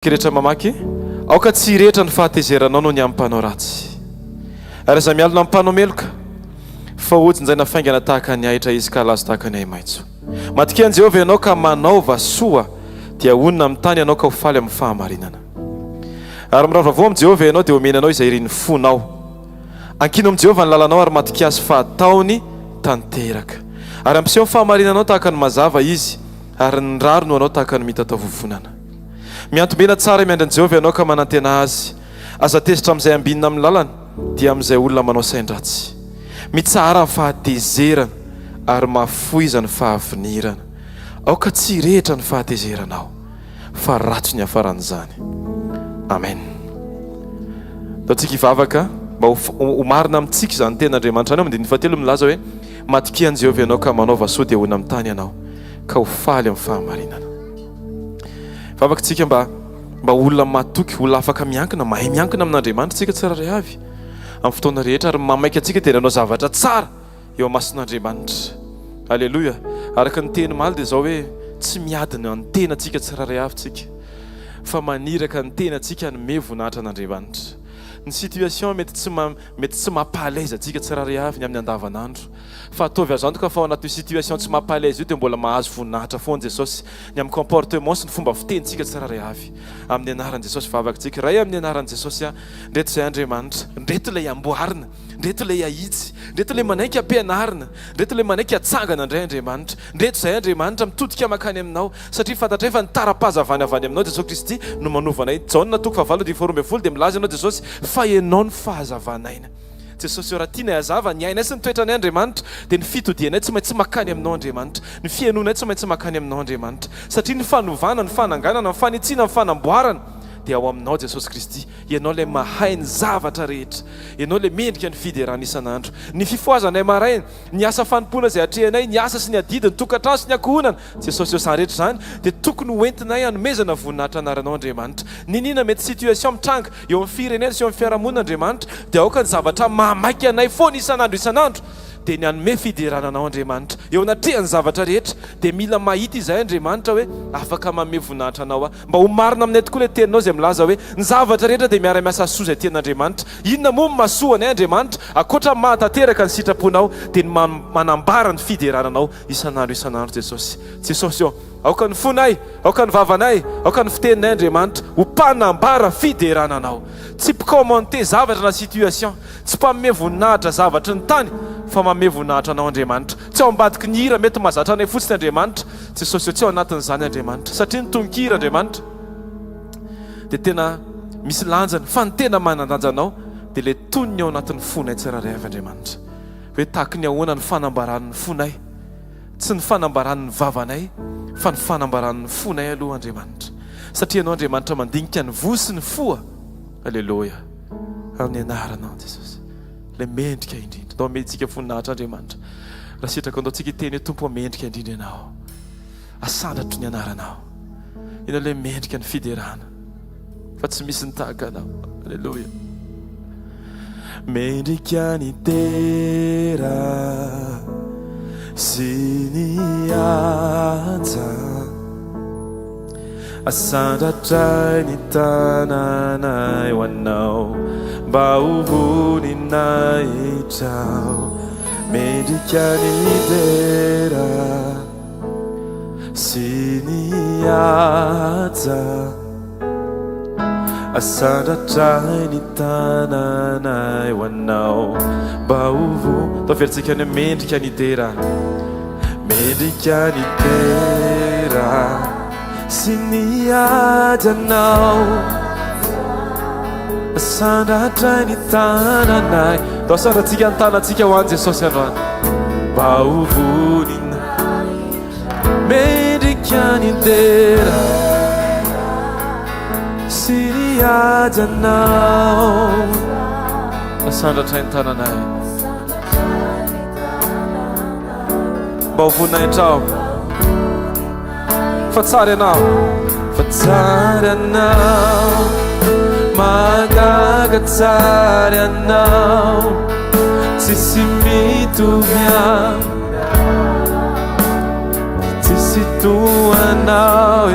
Rehetra mamaky aoka tsy rehetra ny fahatezeranao no ny ampanao ratsy ary za mialona ampanao meloka fa ojinjaina faingana tahaka ny ahitra izy ka lazo tahaka ny ay maitso matikian Jehovah ianao ka manaova soa dia onona amin'ny tany ianao ka ho faly amin'ny fahamarinana ary miravavao amin'ny Jehovah ianao dia omena anao izay iriny fonao ankino amin'ny Jehovah ny lalanao ary matikiasy fahataony tanteraka ary ampiseho ny fahamarinanao tahaka ny mazava izy ary ny raro no anao tahaka ny mitatao vovonana miantombena tsara miandran Jehovah ianao ka manantena azy aza tezitra amin'izay ambinina amin'ny lalana dia amin'izay olona manao saindratsy mitsara ny fahatezerana ary mafoiza ny fahavinirana aoka tsy rehetra ny fahatezeranao fa ratsy ny hafaran'izany amen. Taontsika hivavaka mba ho marina amintsika izany ten'Andriamanitra any amin'ny fahatelo milaza hoe matikian Jehovah ianao ka manaova soa dia hoana amin'ny tany ianao ka ho faly amin'ny fahamarinana. Vavakantsika mba olona matoky, olona afaka miankina, mahay miankina amin'Andriamanitra tsika tsirairay avy amin'ny fotoana rehetra ary mamaika antsika dia nanao zavatra tsara eo amasin'Andriamanitra. Alleluia. Araka ny teny maly dia zao hoe tsy miadina ny tenantsika tsirairay avy tsika fa maniraka ny tenantsika ny voninahitra an'Andriamanitra. Ny situation mety tsy mampalaiza antsika tsirairay avy ny amin'ny andavanandro fa ataovy azo antoka fa ao anaty situation tsy mampalaiza io dia mbola mahazo voninahitra foana Jesosy ny amin'ny comportement sy ny fomba fitenitsika tsirairay avy amin'ny anaran'i Jesosy. Vavakantsika ray amin'ny anaran'i Jesosy ndreto izay Andriamanitra, ndreto ilay amboarina, ndreto ilay ahitsy, ndreto ilay manaiky ampianarina, ndreto ilay manaiky atsangana indray Andriamanitra, ndreto izay Andriamanitra mitodika makany aminao satria fantatra hoe fa nitara-pazavany avy any aminao Jesosy Kristy no manovanay. Jaona toko fahavalo dia 4:20 dia milaza ianao Jesosy fa ianao ny fahazavanaina. Jesosy raha tiana hazava ny ainay sy ny toetranay Andriamanitra dia ny fitodianay tsy maintsy makany aminao Andriamanitra, ny fiainonay tsy maintsy makany aminao Andriamanitra satria ny fanovana, ny fananganana, ny fanitsina, ny fanamboarana dia ao aminao Jesosy Kristy. Ianao ilay mahay ny zavatra rehetra, ianao ilay mendrika ny fiderana isan'andro, ny fifoazanay maraina, ny asa fanompoana izay atrehanay, ny asa sy ny adidi, ny tokantrano sy ny ankohonana Jesosy eo izany rehetra izany dia tokony hoentinay hanomezana voninahitra anaranao Andriamanitra. Ninina mety situation mitranga eo amin'ny firenena sy eo amin'ny fiarahamonina Andriamanitra dia aoka ny zavatra mamaiky anay foana isan'andro dia ny hanome fiderananao Andriamanitra eo anatrehany zavatra rehetra dia mila mahita izay Andriamanitra hoe afaka manome voninahitra anao mba ho marina aminay tokoa ilay teninao izay milaza hoe ny zavatra rehetra dia miara-miasa soa izay tian'Andriamanitra. Inona moa mahasoa anay Andriamanitra akoatra mahatanteraka ny sitraponao dia ny manambara ny fiderananao isan'andro Jesosy. Jesosy eo aoka ny fonay, aoka ny vavanay, aoka ny fiteninay Andriamanitra ho mpanambara fiderananao, tsy mpikaomente zavatra na situation, tsy mpamme voninahitra zavatra ny tany fa manome voninahitra anao Andriamanitra. Tsy ao ambadiky ny hira mety mahazatra anay fotsiny Andriamanitra. Jesosy tsy ao anatin'izany Andriamanitra satria ny tononkira Andriamanitra dia tena misy lanjany fa ny tena manan-danjanao dia ilay tonony ao anatin'ny fonay tsirairay avy Andriamanitra hoe tahaka ny ahoana ny fanambaran'ny fonay, tsy ny fanambaran'ny vavanay fa ny fanambaran'ny fonay aloha Andriamanitra satria ianao Andriamanitra mandinika ny vo sy ny foa. Alleluia. Amin'ny anaranao Jesosy ilay mendrika indrindra ndao mentsika voninahitra Andriamanitra raha sitraka ndao tsika teny hoe tompo mendrika indrindra ianao asandratra ny anaranao ianao ilay mendrika ny fiderana fa tsy misy ny tahaka anao. Alleluia. Mendrika ny tera sy ny anja asandratra ny tananay ho anao mba ho voninahitrao. Mendrika ny tera sy ny anja asandratra ny tananay ho anao mba ho taveritsika ny mendrika ny tera, mendrika ny tera sy ny ajanao asandratra ny tananay. Dao asandratsika ny tanantsika ho any Jesosy androany mba ho vonina. Mendrika ny tera sy ny ajanao asandratra ny tananay mba ho voninahitra fa tsara ianao magaga tsara ianao tsisy mitovy tsisy toanao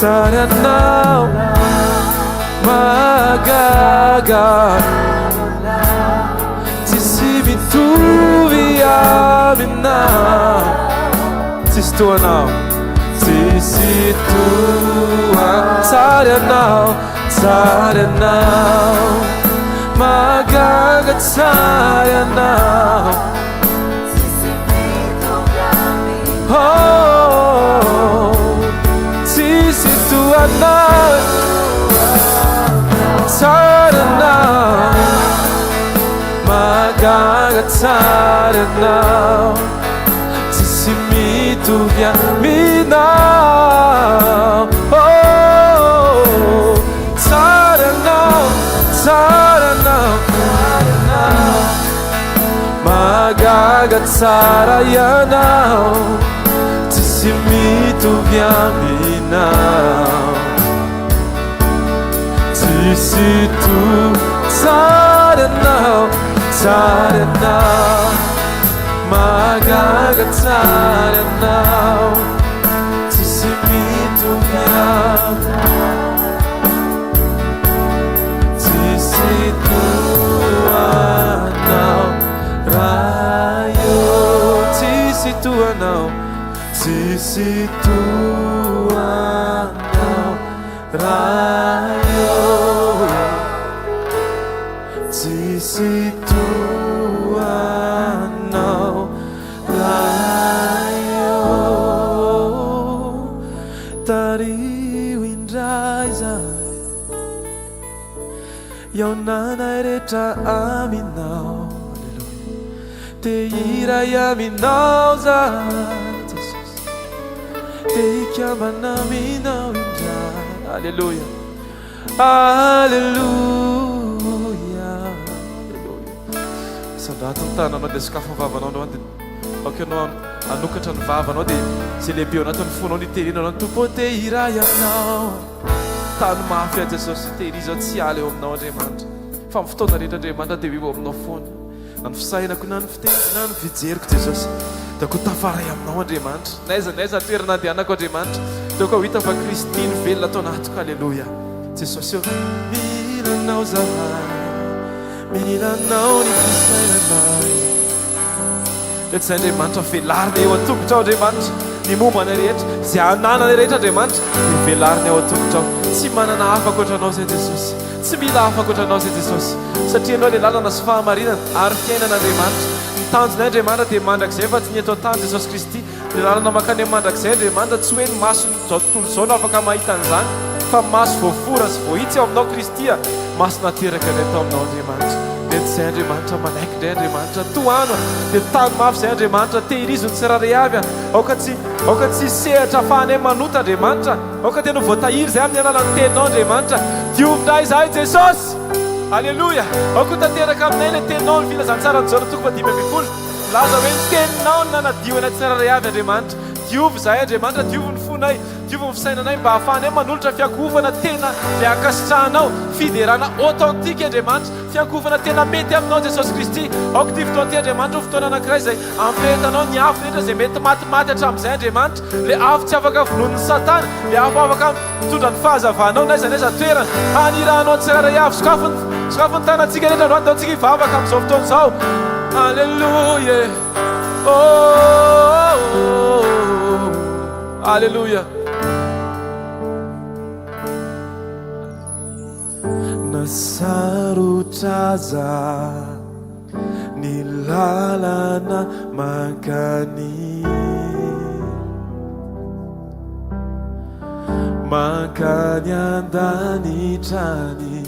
Saranao magaga tsisy mitovy aminao tsisy toanao tsisy toa Saranao Saranao magaga Saranao oh tsisy toanao Saranao magaga Saranao tsisy mitovy aminao oh Saranao Saranao magaga tsara ianao tsisy mitovy aminao tsisy to Saranao Saranao magaga Saranao tsisy mitovy tsisy toanao raio tsisy toanao tsisy toanao raio tsisy toanao raio tario indray zay iaonanay rehetra aminao te iray aminao zay Jesus te ikambana aminao indray Alleluia Alleluia Alleluia sandraton'ny tananao dia sakafo vavanao anao dia ok anao anokatra ny vavanao dia zay lehibe ao anatin'ny fonao ny tehirinao ny tompo te iray aminao tany mafy a Jesosy tehirizao tsy aly eo aminao Andriamanitra fa amin'ny fotoana rehetra Andriamanitra dia eo aminao foana na ny fisainako na ny fiteny na ny fijeriko Jesosy da ko tafaray aminao Andriamanitra naiza toerana andehanako Andriamanitra da ko hita fa Kristy ny velona atao anatiko Alleluia Jesosy eo milanao zahay milanao ny fisainanay tsy Andriamanitra velarina eo an-tongotra ao Andriamanitra ny mombana rehetra zay ananana rehetra Andriamanitra ny velarina eo an-tongotra ao tsy manana hafa ankoatranao zay Jesosy tsy mila hafa ankoatranao zay Jesosy satria anao le lalana sy fahamarinana ary fiainan'Andriamanitra ny tanjonay Andriamanitra dia mandrakizay fa tsy ny eto an-tany Jesosy Kristy le lalana makany mandrakizay Andriamanitra tsy hoe ny masony zao tontolo zao no afaka mahita an'izany fa maso voafora sy voahitsy ao aminao Kristy maso nateraka ilay tao aminao Andriamanitra zay Andriamanitra manaiky indray Andriamanitra toano dia tany mafy zay Andriamanitra tehirizony tsirairay avy aoka tsy sehatra afahanay manota Andriamanitra aoka dia no voatahiry zay amin'ny alalan'ny teninao Andriamanitra diovindray zahay Jesosy Alleluia aoka tanteraka aminay ilay teninao ny filazantsarany zao toko 10 laza hoe ny teninao ny nanadio anay tsirairay avy Andriamanitra diovy zahay Andriamanitra diovy ny fonay diovy ny fisainanay mba hahafahanay manolotra fiankovana tena le akasitrahanao fiderana authentique Andriamanitra fiankovana tena mety aminao Jesosy Kristy aoka ty fotoana ty Andriamanitra ho fotoana anankiray zay ampirehetanao ny afo rehetra zay mety matimaty hatramin'izay Andriamanitra le afo tsy afaka vonon'ny Satana le afo afaka mitondra ny fahazavanao naiza toerana hanirahanao tsirairay avy sokafony tanantsika rehetra androany taontsika hivavaka amin'izao fotoana izao Alleluia Alleluia nasarotraza ny lalana mankany andanitrany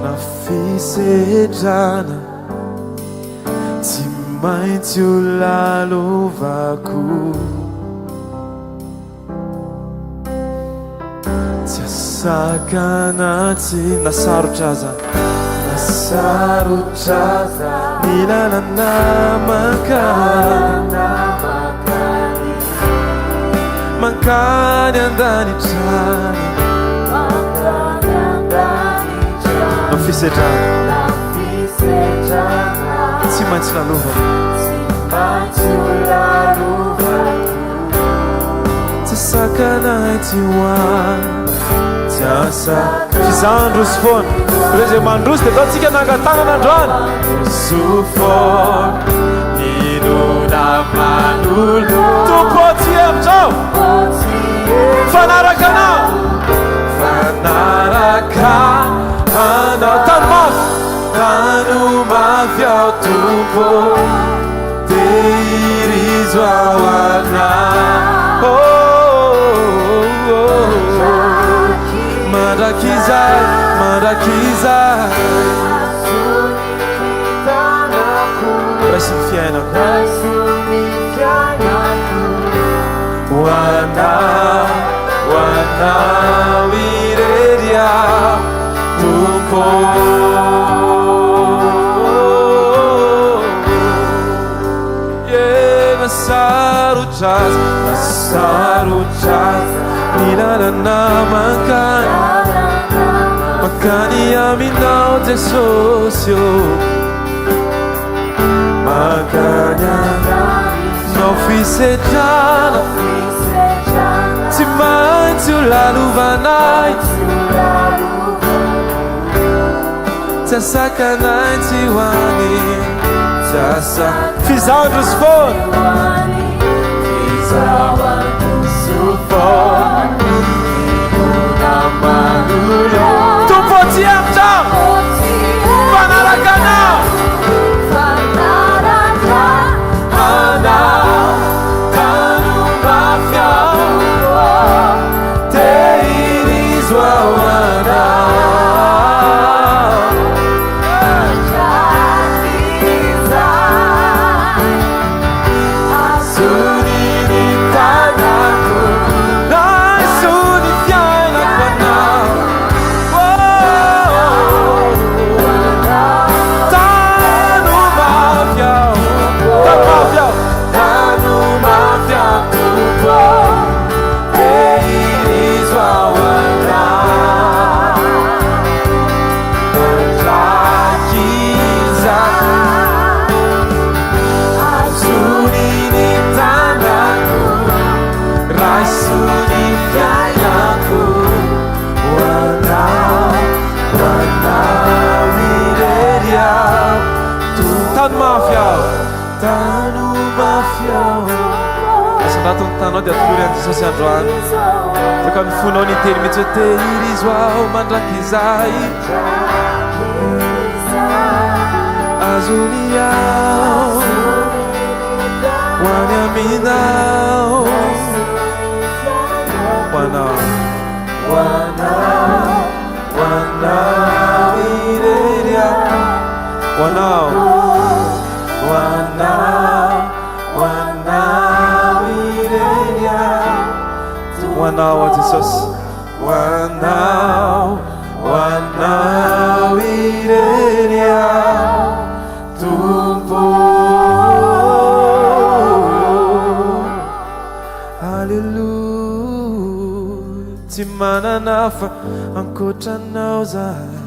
na fisedrana tsy maintsy ho lalovako tsy asakanatsy nasarotraza ny lalana mankany andanitrany na fisedrana tsy maintsy lalovako tsy sakanaitiwan tiasa fizandrosy foana reze mandrosy dia ataotsika nangatanana androany sofona ninona manolo tompoty amin'izao fanaraka anao fanaraka anao tano mafy ao tompo teirizo ao anao mandrakizay raisy ny fiainako hoanao irery ao tompo nasarotrazy ny lalana makany aminao Jesosy o makany aminao fisedrana tsy maintsy ho lalovanay tsy asakanay tsy hoany tsy asa fizandrosy foana tompoty amin'izao fanaraka anao tano mafy ao teirizo ao anao tanao dia atolory an Jesosy androany toka mifonao niteny mihitsy hoe teirizo ao mandrakizay azony ao hoany aminao hoanao irery ao hoanao a Jesosy hoanao irery ao tompo halleluja tsy manana fa ankotranao zahay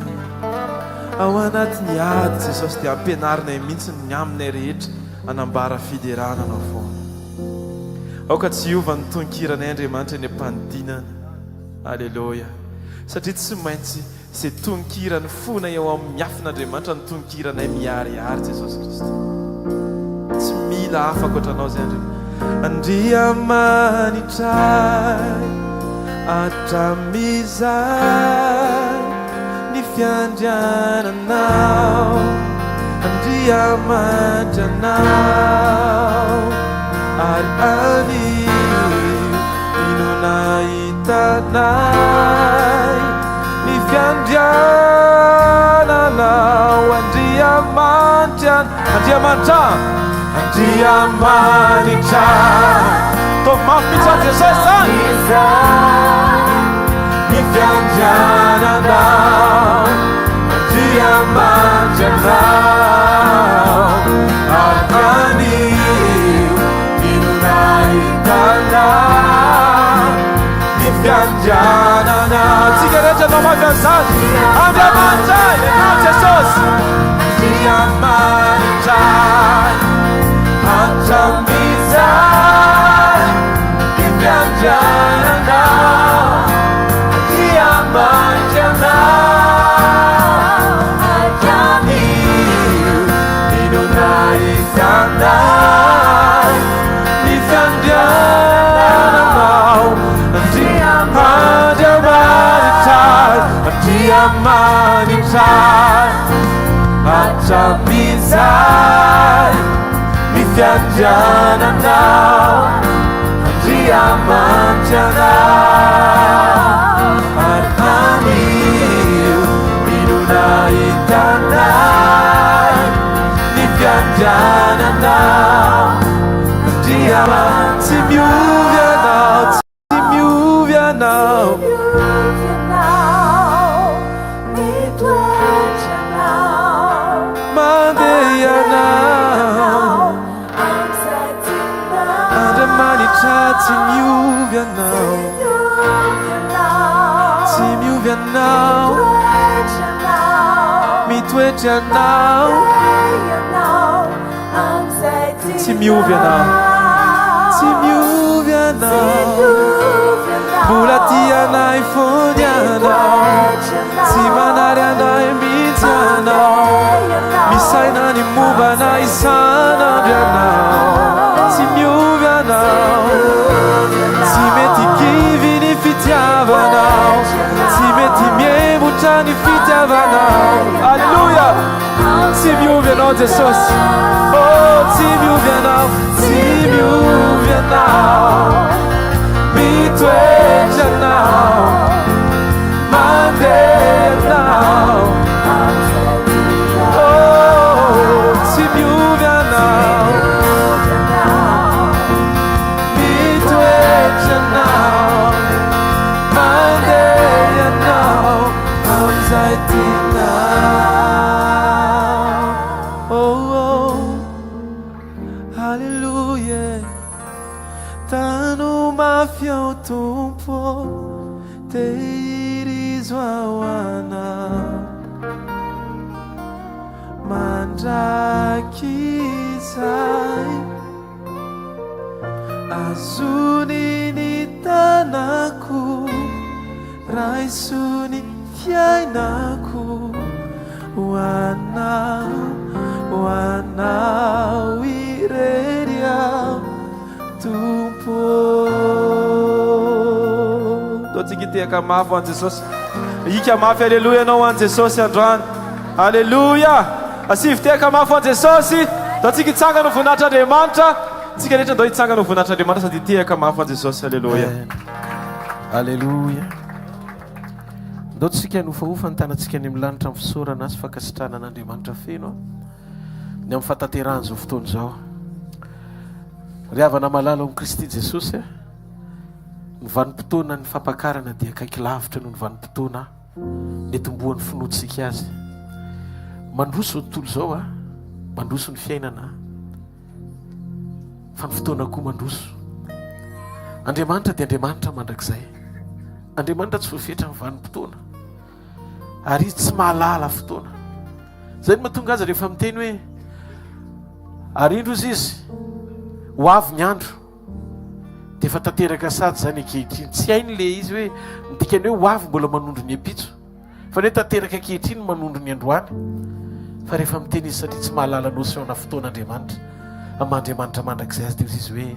ao anatin'ny ady Jesosy dia ampianarinay mihitsy ny aminay rehetra anambara fiderananao foana aoka tsy hiova ny tonkiranay Andriamanitra eny am-panidinana alleloia satria tsy maintsy izay tonkirany fona eo amin'ny miafin'Andriamanitra ny tonkiranay miariary Jesosy Kristy tsy mila hafa ankotranao zay Andriamanitray atramizay ny fiandriananao Andriamanitra anao ary anio inona hitanay ny fiandriananao Andriamanitra tovy mafy mihitsy an Jesosy zany ny fiandriananao Andriamanitra anao ary anio fiandrianana tsika rehetra anao mafy Andriamanitray enao Jesosy Andriamanitray atramizay ny fiandrianana Tsy miovy anao, tsy miovy anao, mbola tia anay foany anao, tsy manary anay mihitsy anao, misaina ny momba anay isan'andro anao, tsy miovy anao, tsy mety givy ny fitiavanao, tsy mety miemotra ny fitiavanao. Alleluia! Tsy miovy anao Jesosy, oh tsy miovy anao, tsy miovy anao, mitoetra anao, mandeha anao, oh tsy miovy anao, mitoetra anao, mandeha anao, amizay tinao. Fiao tompo teirizo ao anao, mandraky izay azony ny tanako, raisony fiainako, ho anao irery aho tompo. Tsika tiaka mafy ho an'i Jesosy, ika mafy aleluia anao ho an'i Jesosy androany. Aleluia! Asivy tiaka mafy ho an'i Jesosy, da tsika hitsangana ho voninahitran'Andriamanitra, tsika rehetra ndao hitsangana ho voninahitran'Andriamanitra sady tiaka mafy ho an'i Jesosy. Aleluia! Aleluia! Ndao tsika nofahofa ny tanantsika any amin'ny lanitra amin'ny fisaorana sy fankasitrahana an'Andriamanitra feno ny amin'ny fataterahana izao fotoana izao. Ry havana malala amin'ny Kristy Jesosy, ny vanim-potoana ny fampakarana dia akaiky lavitra noho ny vanim-potoana netombohan'ny finoatsika azy. Mandroso ny tontolo izao mandroso ny fiainana, fa ny fotoana koa mandroso. Andriamanitra dia Andriamanitra mandrakizay. Andriamanitra tsy voafetra ny vanim-potoana ary izy tsy mahalala fotoana. Zay no mahatonga azy rehefa miteny hoe arindrozy izy ho avy ny andro dia efa tanteraka sady zany ankehitriny. Tsy hainy le izy hoe midikany hoe ho avy mbola manondro ny ampitso, fa hoe tanteraka ankehitriny manondro ny androany. Fa rehefa miteny izy satria tsy mahalala notiona fotoan'Andriamanitra, Andriamanitra mandrakizay azy dia izy hoe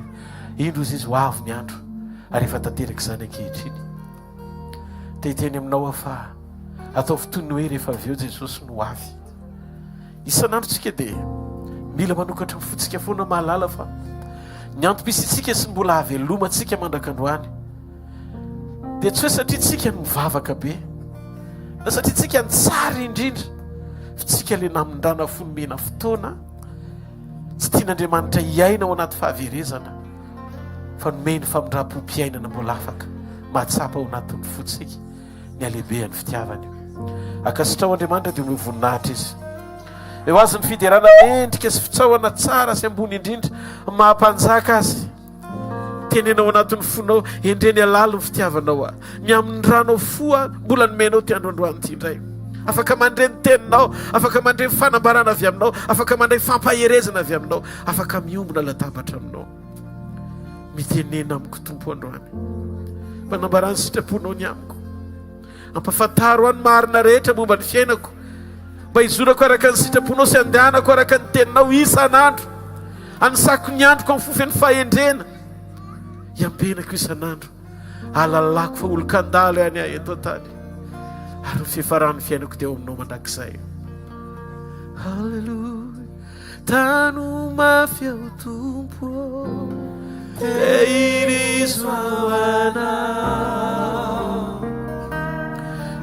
indrozy izy ho avy ny andro ary efa tanteraka zany ankehitriny. Tehiteny aminao fa ataovy toy ny hoe rehefa avy eo Jesosy no avy. Isan'andro tsika dia mila manokatra mifotsika foana mahalala fa ny antom-pisitsika sy mbola havelomantsika mandrakandroany dia tsy hoe satria tsika no mivavaka be na satria tsika ny tsara indrindra, fa tsika le namindrana fonomena fotoana tsy tian'Andriamanitra hiaina ao anaty fahaverezana, fa nomeny famindram-pompiainana mbola afaka mahatsapa ao anatin'ny fotsika ny alehibehan'ny fitiavany. Akasitrao Andriamanitra dia ome voninahitra izy, eo azy ny fiderana endrika sy fitsahoana tsara sy ambony indrindra mahampanjaka azy. Tenenao anatin'ny fonao endreny alalo ny fitiavanao ny amindranao foa mbola nomenao ty androandroany ty indray. Afaka mandray ny teninao, afaka mandray ny fanambarana avy aminao, afaka mandray fampaherezana avy aminao, afaka miombona latabatra aminao. mitenena amiko tompo androany, manambarany sitraponao ny amiko, ampafantaro any marina rehetra momba ny fiainako, mba hizorako araka ny sitraponao sy andehanako araka ny teninao isan'andro, anisako ny androko amin'ny fofeny fahendrena, iambenako isan'andro, alalako fa olo-kandalo ihany ahy eto an-tany, ary ny fiafarany fiainako dia eo aminao mandrakizay. Halleluja, tano mafy ao tompo, tehirizho ao anao,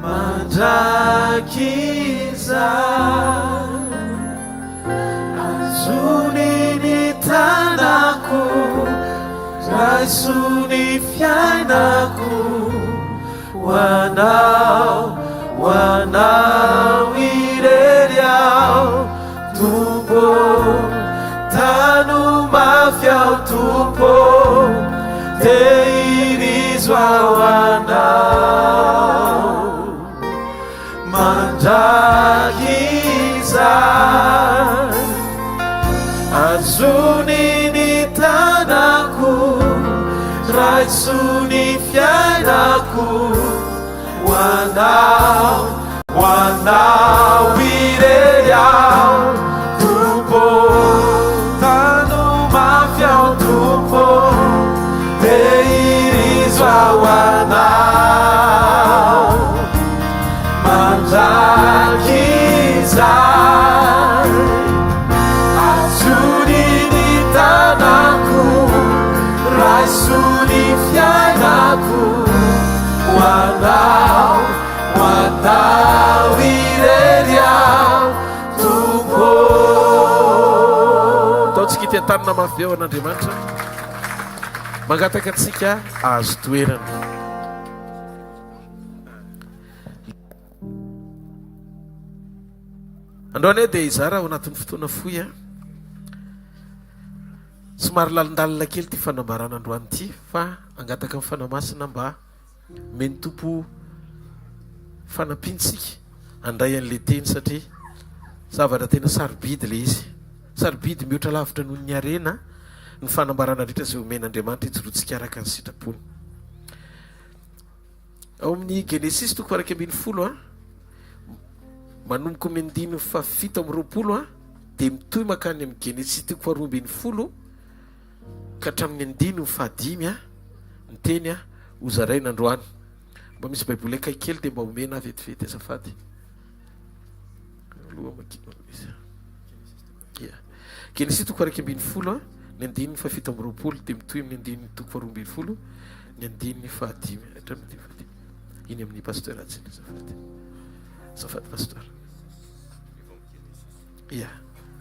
mandraky izay, azony ny tanako, raisony fiainako, hoanao irery ao tompo, tano mafy ao tompo, tehirizho ao anao, mandraky izay, azony ny tanako, raisony fiainako, hoanao irery ao tompo, tano mafy ao tompo, tehirizho ao anao, mandraky izay, azony ny tanako, raisony fiainako, hoanao irery ao tompo. Ataontsika ity an-tanana mafy eo an'Andriamanitra, mangataka antsika azo toerana. Androany dia izara ao anatin'ny fotoana fohy, somary lalindalina kely ty fanambarana androany ity, fa angataka amin'ny fanamasina mba meny tompo fanampintsika andray an'le teny, satria zavatra tena sarobidy le izy, sarobidy mihoatra lavitra noho ny arena ny fanambarana rehetra izay omen'Andriamanitra ijorotsika araka ny sitrapony. Ao amin'ny Genesis 2:20 manomboka amin'ny 7:20 dia mitohy makany amin'ny Genesis 2:20 ka hatramin'ny 9:5 ny teny ho zaraina androany. Mba misy baiboly akaiky kely dia mba omena vetivety azafady. Genesis 2:20 ny 9:7 dia mitohy amin'ny 9:20 ny 9:5 hatramin'ny 9:5. Iny amin'ny pasteur atsiny azafady pasteur.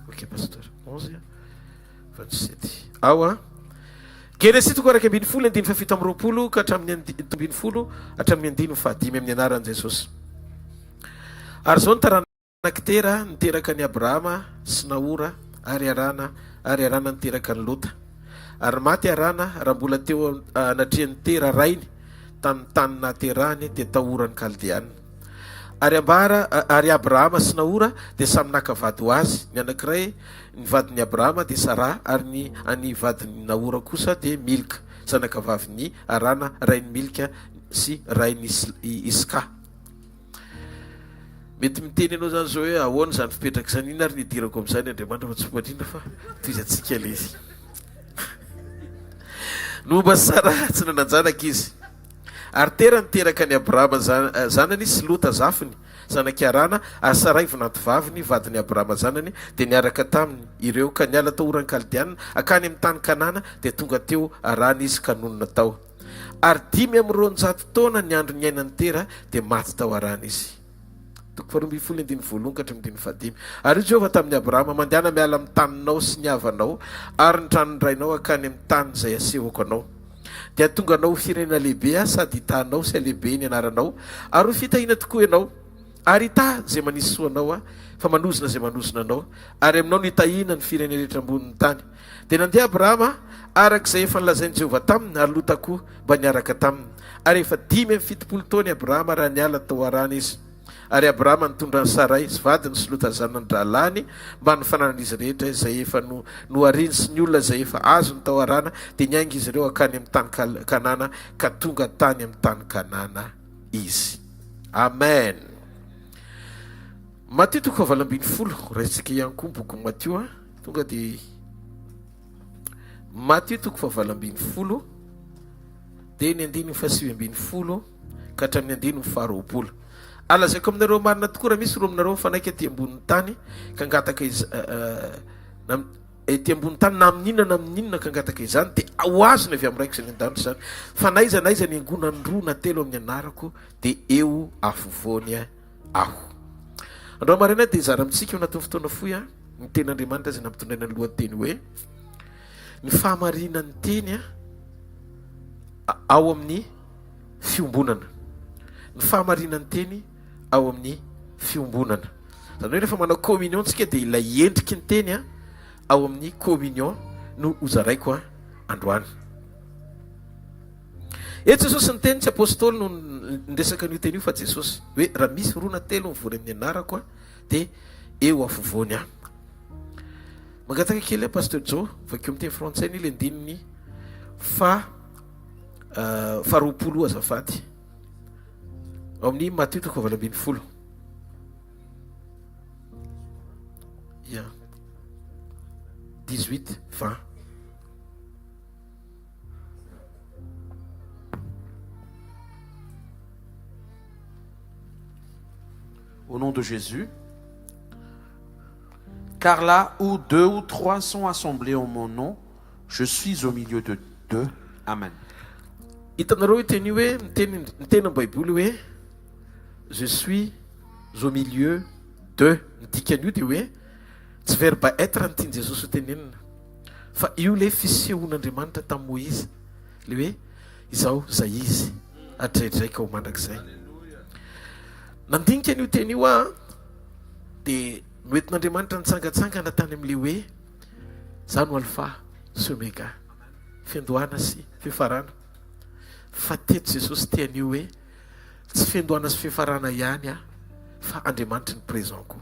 Ok pasteur 11:27 ao Genesis 2:20 ny 9:7 ka hatramin'ny 9:20 hatramin'ny 9:5 amin'ny anaran'i Jesosy. Ary zao ny taranakitera niteraka ny Abrahama sy Naora ary arana niteraka ny Lota. Ary maty arana raha mbola teo anatrian'ny tera rainy tamin'ny tany naterahany dia tahorany Kaldiana. Ary Abrahama sy Naora dia samy nakavady ho azy, ny anankiray ny vadin'ny Abrahama dia Sara, ary ny vadin'ny Naora kosa dia Milka, zanakavavin'ny arana rainy Milka sy rainy Iska. Mety miteny anao zany zao hoe ahoana zany fipetraka zany, iny ary nidirako amin'izany Andriamanitra fa tsy fomadrindra fa toizatsika le izy. Nomba Sara tsy nananjanaka izy. Ary tera niteraka ny Abrahama zanany sy Lota zafiny zanaky arana, ary Sarai vonantovaviny vadin'ny Abrahama zanany dia niaraka taminy ireo ka niala tahorany Kaldiana akany amin'ny tany Kanana dia tonga teo arana izy ka nonona tao. Ary 500 taona ny andro niainany tera dia maty tao arana izy. 2:20 Ary Jehova tamin'ny Abrahama mandehana miala amin'ny taninao sy ny havanao ary ny tranondrainao akany amin'ny tany izay asehoko anao. Dia tonga anao firena lehibe sady hitanao sy alehibe ny anaranao ary ho fitahina tokoa ianao. Ary hita zay manisy soanao fa manozona zay manozona anao, ary aminao no hitahina ny firena rehetra ambonin'ny tany. Dia nandeha Abrahama arak'izay efa nilazain'i Jehova taminy, ary Lota koa mba niaraka taminy. Ary efa 570 taona Abrahama raha niala tao arana izy. ary abrahama nitondra ny saray sy vadiny sy lota zanandralany mba ny fananan'izy rehetra izay efa noariny sy ny olona izay efa azo ny tao arana dia niainga izy ireo akany amin'ny tany kanana ka tonga tany amin'ny tany kanana izy. Amen. Matio toko fahavalambin'ny folo raisitsika ihany koa boky Matio a tonga dia Matio toko fahavalambin'ny folo dia ny andiny fahasivy ambin'ny folo ka hatramin'ny andiny faharoapolo. Alazaiko aminareo marina tokoa raha misy ro aminareo mifanaiky aty ambonin'ny tany ka angataka aty ambonin'ny tany na amin'inona ka angataka izany dia ho azony avy amin'ny raiko izay ny an-danitra izany fa naiza ny angonany roa na telo amin'ny anarako dia eo afovoany aho. Andro marina dia zara amintsika anatin'ny fotoana fohy a ny ten'Andriamanitra izay nampitondraina ny lohateny hoe ny fahamarinan'ny teny ao amin'ny fiombonana. Ny fahamarinan'ny teny ao amin'ny fiombonana. Zany hoe rehefa manao communion tsika dia ilay endriky ny teny ao amin'ny communion no hozaraiko androany. Eto Jesosy ny teny tsy apôstôly no niresaka an'io teny io fa Jesosy hoe raha misy roa na telo mivory amin'ny anarako dia eo afovoany aho. Mangataka kely pasteur Jo vakeo amin'ny teny frantsay ny ilay andininy faharoapolo azafady ao amin'ny Matthieu toko fahavalambin'ny folo. Ya 18 20. Au nom de Jésus. Car là où 2 ou 3 sont assemblés en mon nom, je suis au milieu de d'eux. Amen. Hitanareo teny hoe miteny amin'ny Baiboly hoe je suis au milieu de, midikany dia hoe tsy verbe être ny tiany Jesosy ho tenenina fa io le fisehoan'Andriamanitra tamin'i Moïse le hoe izao zay izy atraidraika ho mandrakizay. Nandinika an'io teny io dia noentin'Andriamanitra nitsangatsangana tany amin'ile hoe za no alpha sy omega, fiandohana sy fifarana. Fa teto Jesosy tean'io hoe tsy fiandohana sy fifarana ihany fa Andriamanitra ny présent koa.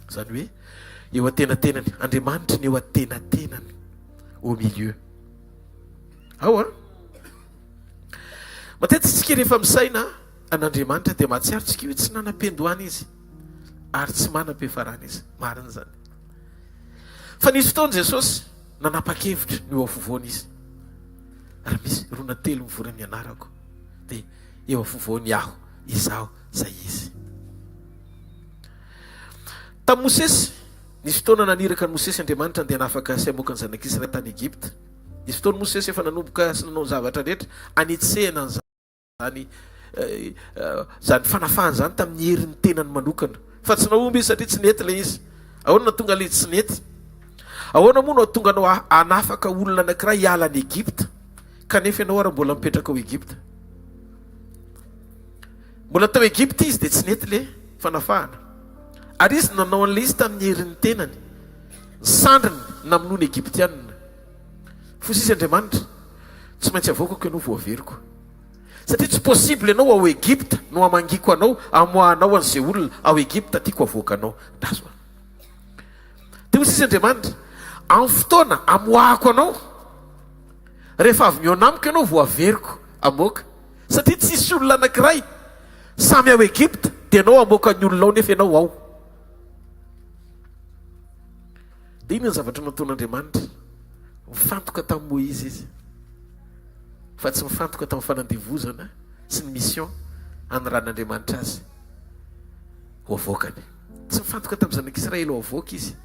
Zany hoe eo atenatenany, Andriamanitra ny eo atenatenany au milieu. Ao matetika tsika rehefa misaina an'Andriamanitra dia mahatsiaro tsika hoe tsy nanam-piandohana izy ary tsy manam-pifarana izy. Marina zany. Fa nisy fotoana Jesosy nanapa-kevitra ny eo afovoany izy. Raha misy roa na telo mivory amin'ny anarako dia eo afovoany aho, izaho zay izy. Tamin'i Mosesy nisy fotoana naniraka ny Mosesy Andriamanitra andeha hanafaka sy hamoaka ny zanak'Israely tany Egypta. Nisy fotoana Mosesy efa nanomboka sy nanao ny zavatra rehetra anetsehana zany fanafahany zany tamin'ny herin'ny tenany manokana. Fa tsy naomby izy satria tsy nety ilay izy. Ahoana na tonga ilay tsy nety? Ahoana moa no tonga anao hanafaka olona anankiray hiala any Egypta kanefa ianao ary mbola mipetraka ao Egypta? Mbola tao Egypta izy dia tsy nety ilay fanafahana. Ary izy nanao an'ilay izy tamin'ny herin'ny tenany, sandriny namonoana Egyptianina. Fosisy Andriamanitra tsy maintsy avoakako ianao voaveriko satria tsy possible ianao ao Egypta no amangiko anao amoahanao an'izay olona ao Egypta tiako avoaka anao. Dazo dia fosisy Andriamanitra amin'ny fotoana amoahako anao rehefa avy mionamiko ianao voaveriko amoaka satria tsisy olona anankiray samy ao Egypta dia ianao amoaka ny olona ao nefa ianao ao. Dia ino ny zavatra nataon'Andriamanitra? Mifantoka tamin'i Moïse izy fa tsy mifantoka tamin'ny fanandevozana sy ny mission anoran'Andriamanitra azy ho avoakany. Tsy mifantoka tamin'ny zanak'Israely ho avoaka izy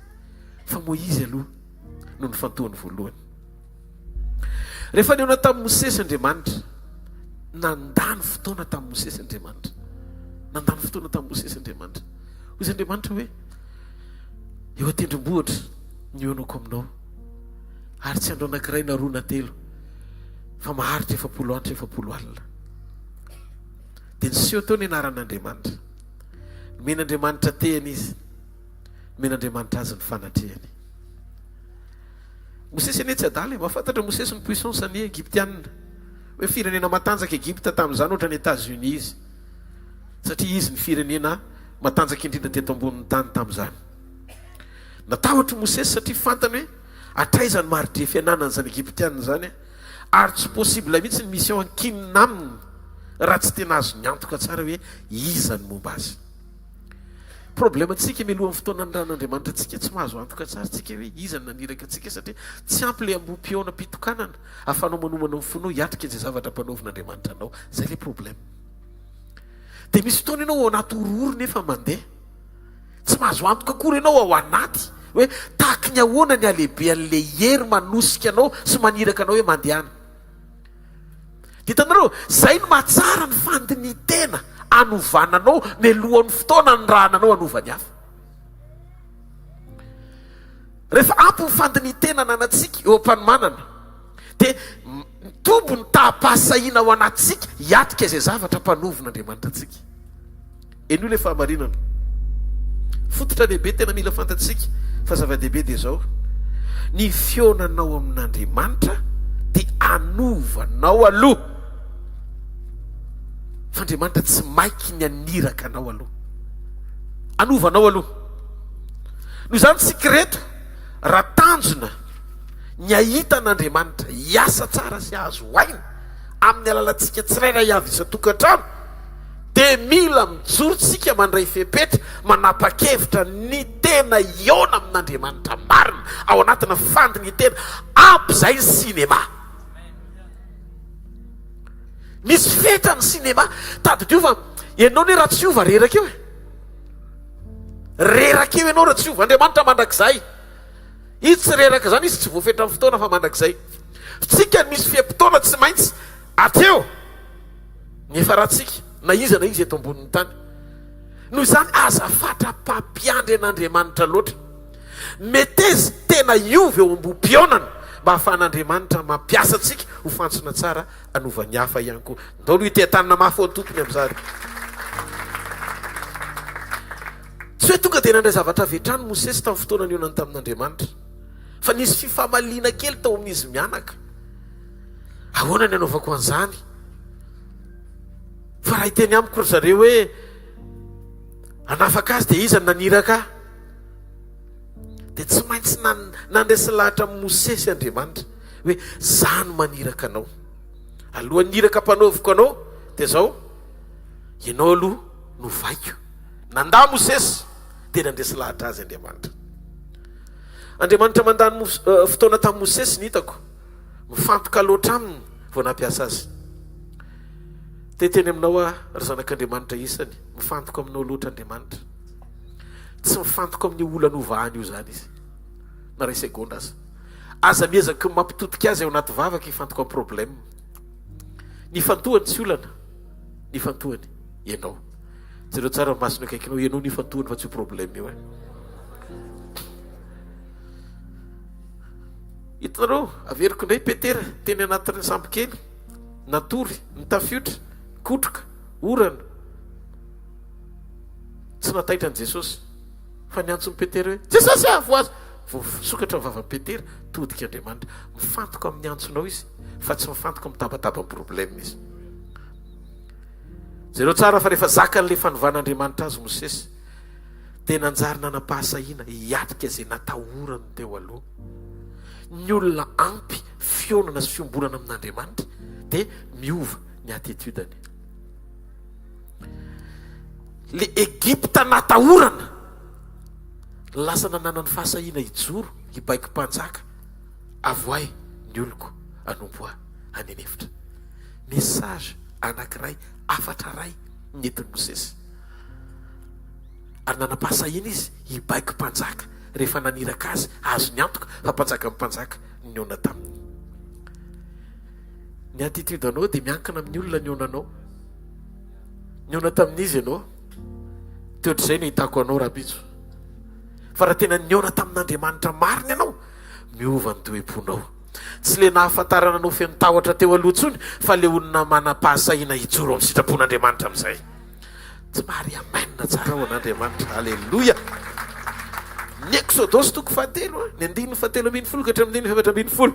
fa Moïse aloha no nifantohany voalohany. Rehefa niona tamin'i Mosesy Andriamanitra, nandany fotoana tamin'i Mosesy Andriamanitra, nandany fotoana tamin'i Mosesy Andriamanitra. Hoy Andriamanitra hoe eo atendrombohitra ny onako aminao ary tsy andro anankiray na roa na telo fa maharitra 7 andro 7 alina. Dia niseho tao ny anaran'Andriamanitra, men'Andriamanitra tehany izy, men'Andriamanitra azy ny fanatrehany. Mosesy anie tsy adala mahafantatra Mosesy ny puissance ny Egyptianina hoe firenena matanjaka Egypta tamin'izany ohatra ny États-Unis izy. satria izy ny firenena matanjaka indrindra teto ambonin'ny tany tamin'izany. Natahotra Mosesy satria fantany hoe atraizany maridre fiananany zany Egyptianina zany ary tsy possible mihitsy ny mission ankinina aminy raha tsy tena azo ny antoka tsara hoe iza ny momba azy. Problème antsika mialohan'ny fotoana ny ran'Andriamanitra antsika tsy mahazo antoka tsara tsika hoe iza ny naniraka antsika satria tsy ampy le ambom-piona mpitokanana ahafanao manomana mifonao hiatrika izay zavatra mpanaovin'Andriamanitra anao. Zay le problème. Dia misy fotoana ianao ao anaty orory nefa mandeha tsy mahazo antoka akory ianao ao anaty hoe tahaky ny ahoana ny alehibe an'le hery manosika anao sy maniraka anao hoe mandehana. Hitanareo, zay no mahatsara ny fandiny tena anovananao mialohan'ny fotoana ny rahananao anovany hafa. Rehefa ampy ny fandiny tena nanatsika eo am-panomanana dia tombo ny taha-pahasahiana ao anatsika hiatrika izay zavatra mpanovon'Andriamanitra antsika. Eny le fahamarinana fototra lehibe tena mila fantatsika fa zava-dehibe dia zao: ny fionanao amin'Andriamanitra dia anovanao aloha. F'Andriamanitra tsy maiky ny aniraka anao aloha, anovanao aloha. Noho izany tsika reto raha tanjona ny ahita an'Andriamanitra hiasa tsara sy azo aina amin'ny alalantsika tsirairay avy isan-tokantrano, dia mila mijorontsika mandray fepetra manapa-kevitra ny tena iona amin'Andriamanitra marina ao anatina fandiny tena ampy zay ny sinema. Misy fetra ny sinema tadidiova ianao ne raha tsy ova reraka eo e, reraka eo ianao raha tsy ova. Andriamanitra mandrakizay izy tsy reraka zany, izy tsy voafetra amin'ny fotoana fa mandrakizay. Tsika misy fiam-potoana tsy maintsy ateo ny efa rahantsika na iza eto ambonin'ny tany. Noho izany azafatra mpampiandry an'Andriamanitra loatra, meteza tena iova eo ambom-pionana mba ahafahan'Andriamanitra mampiasa antsika ho fantsona tsara anovany hafa ihany koa. Ndao aloha ite-tanana mafy ao ny tompony amin'izany. Tsy hoe tonga dia nandray zavatra vetrany Mosesy tamin'ny fotoana nionany tamin'Andriamanitra, fa nisy fifamaliana kely tao amin'izy mianaka. Ahoana ny anaovako an'izany? Fa raha hiteny amiko ry zareo hoe hanafaka azy dia iza ny naniraka, dia tsy maintsy nandresy lahatra amin'ny Mosesy Andriamanitra hoe za no maniraka anao. Alohan'ny niraka mpanaoviko anao dia zao, ianao aloha no vaiko. Nandà Mosesy dia nandresy lahatra azy Andriamanitra. Andriamanitra mandany fotoana tamin'ny Mosesy ny hitako mifantoka loatra aminy vao nampiasa azy. Teteny aminao ry zanak'Andriamanitra isany, mifantoka aminao loatra Andriamanitra. Tsy mifantoka amin'ny olana ovahany io zany izy na ray segonda aza. Aza miezaky mampitotika azy ao anaty vavaka hifantoka amin'ny problème. Ny fantohany tsy olana, ny fantohany ianao. Jereo tsara masino akaikinao, ianao ny fantohany fa tsy problème io. Hitanareo, averiko indray Petera teny anatin'ny sambo kely, natory, nitafiotra, kotroka, orana. Tsy nataitra an'i Jesosy fa niantson'i Petera hoe Jesosy avo azy. Sokatra vavan'i Petera, todika Andriamanitra. Mifantoka amin'ny antsonao izy fa tsy mifantoka amin'ny tabataba amin'ny problème izy. Zareo tsara fa rehefa zakan'le fanovan'Andriamanitra azy Mosesy dia nanjary nanam-pahasahiana hiatrika izay natahorany teo aloha. Ny olona ampy fionana sy fiomborana amin'Andriamanitra dia miova ny attitudany. Le Egypta natahorana lasa nanana ny fahasahiana hijoro hibaiko mpanjaka, avoay ny oloko anompo ahy hanenefitra. Message anankiray afatra ray nentin'i Mosesy. Ary nanam-pahasahiana izy hibaiko mpanjaka rehefa naniraka azy azo ny antoka fa mpanjaka mpanjaka niona taminy. Ny attitude anao dia miankina amin'ny olona nionanao. Niona tamin'izy ianao, teotr'izay no hitako anao rabitso. Fa raha tena niona tamin'Andriamanitra marina ianao, miova ny toe-ponao. Tsy le nahafantarana anao fenitahotra teo aloha tsony, fa le olona manam-pahasahiana hijoro amin'ny sitrapon'Andriamanitra amin'izay. Tsy mahary amainina tsara ao an'Andriamanitra. Halleloia. Ny Exodosy toko fahatelo, ny 9:7-10 ka hatramin'ny 9:10.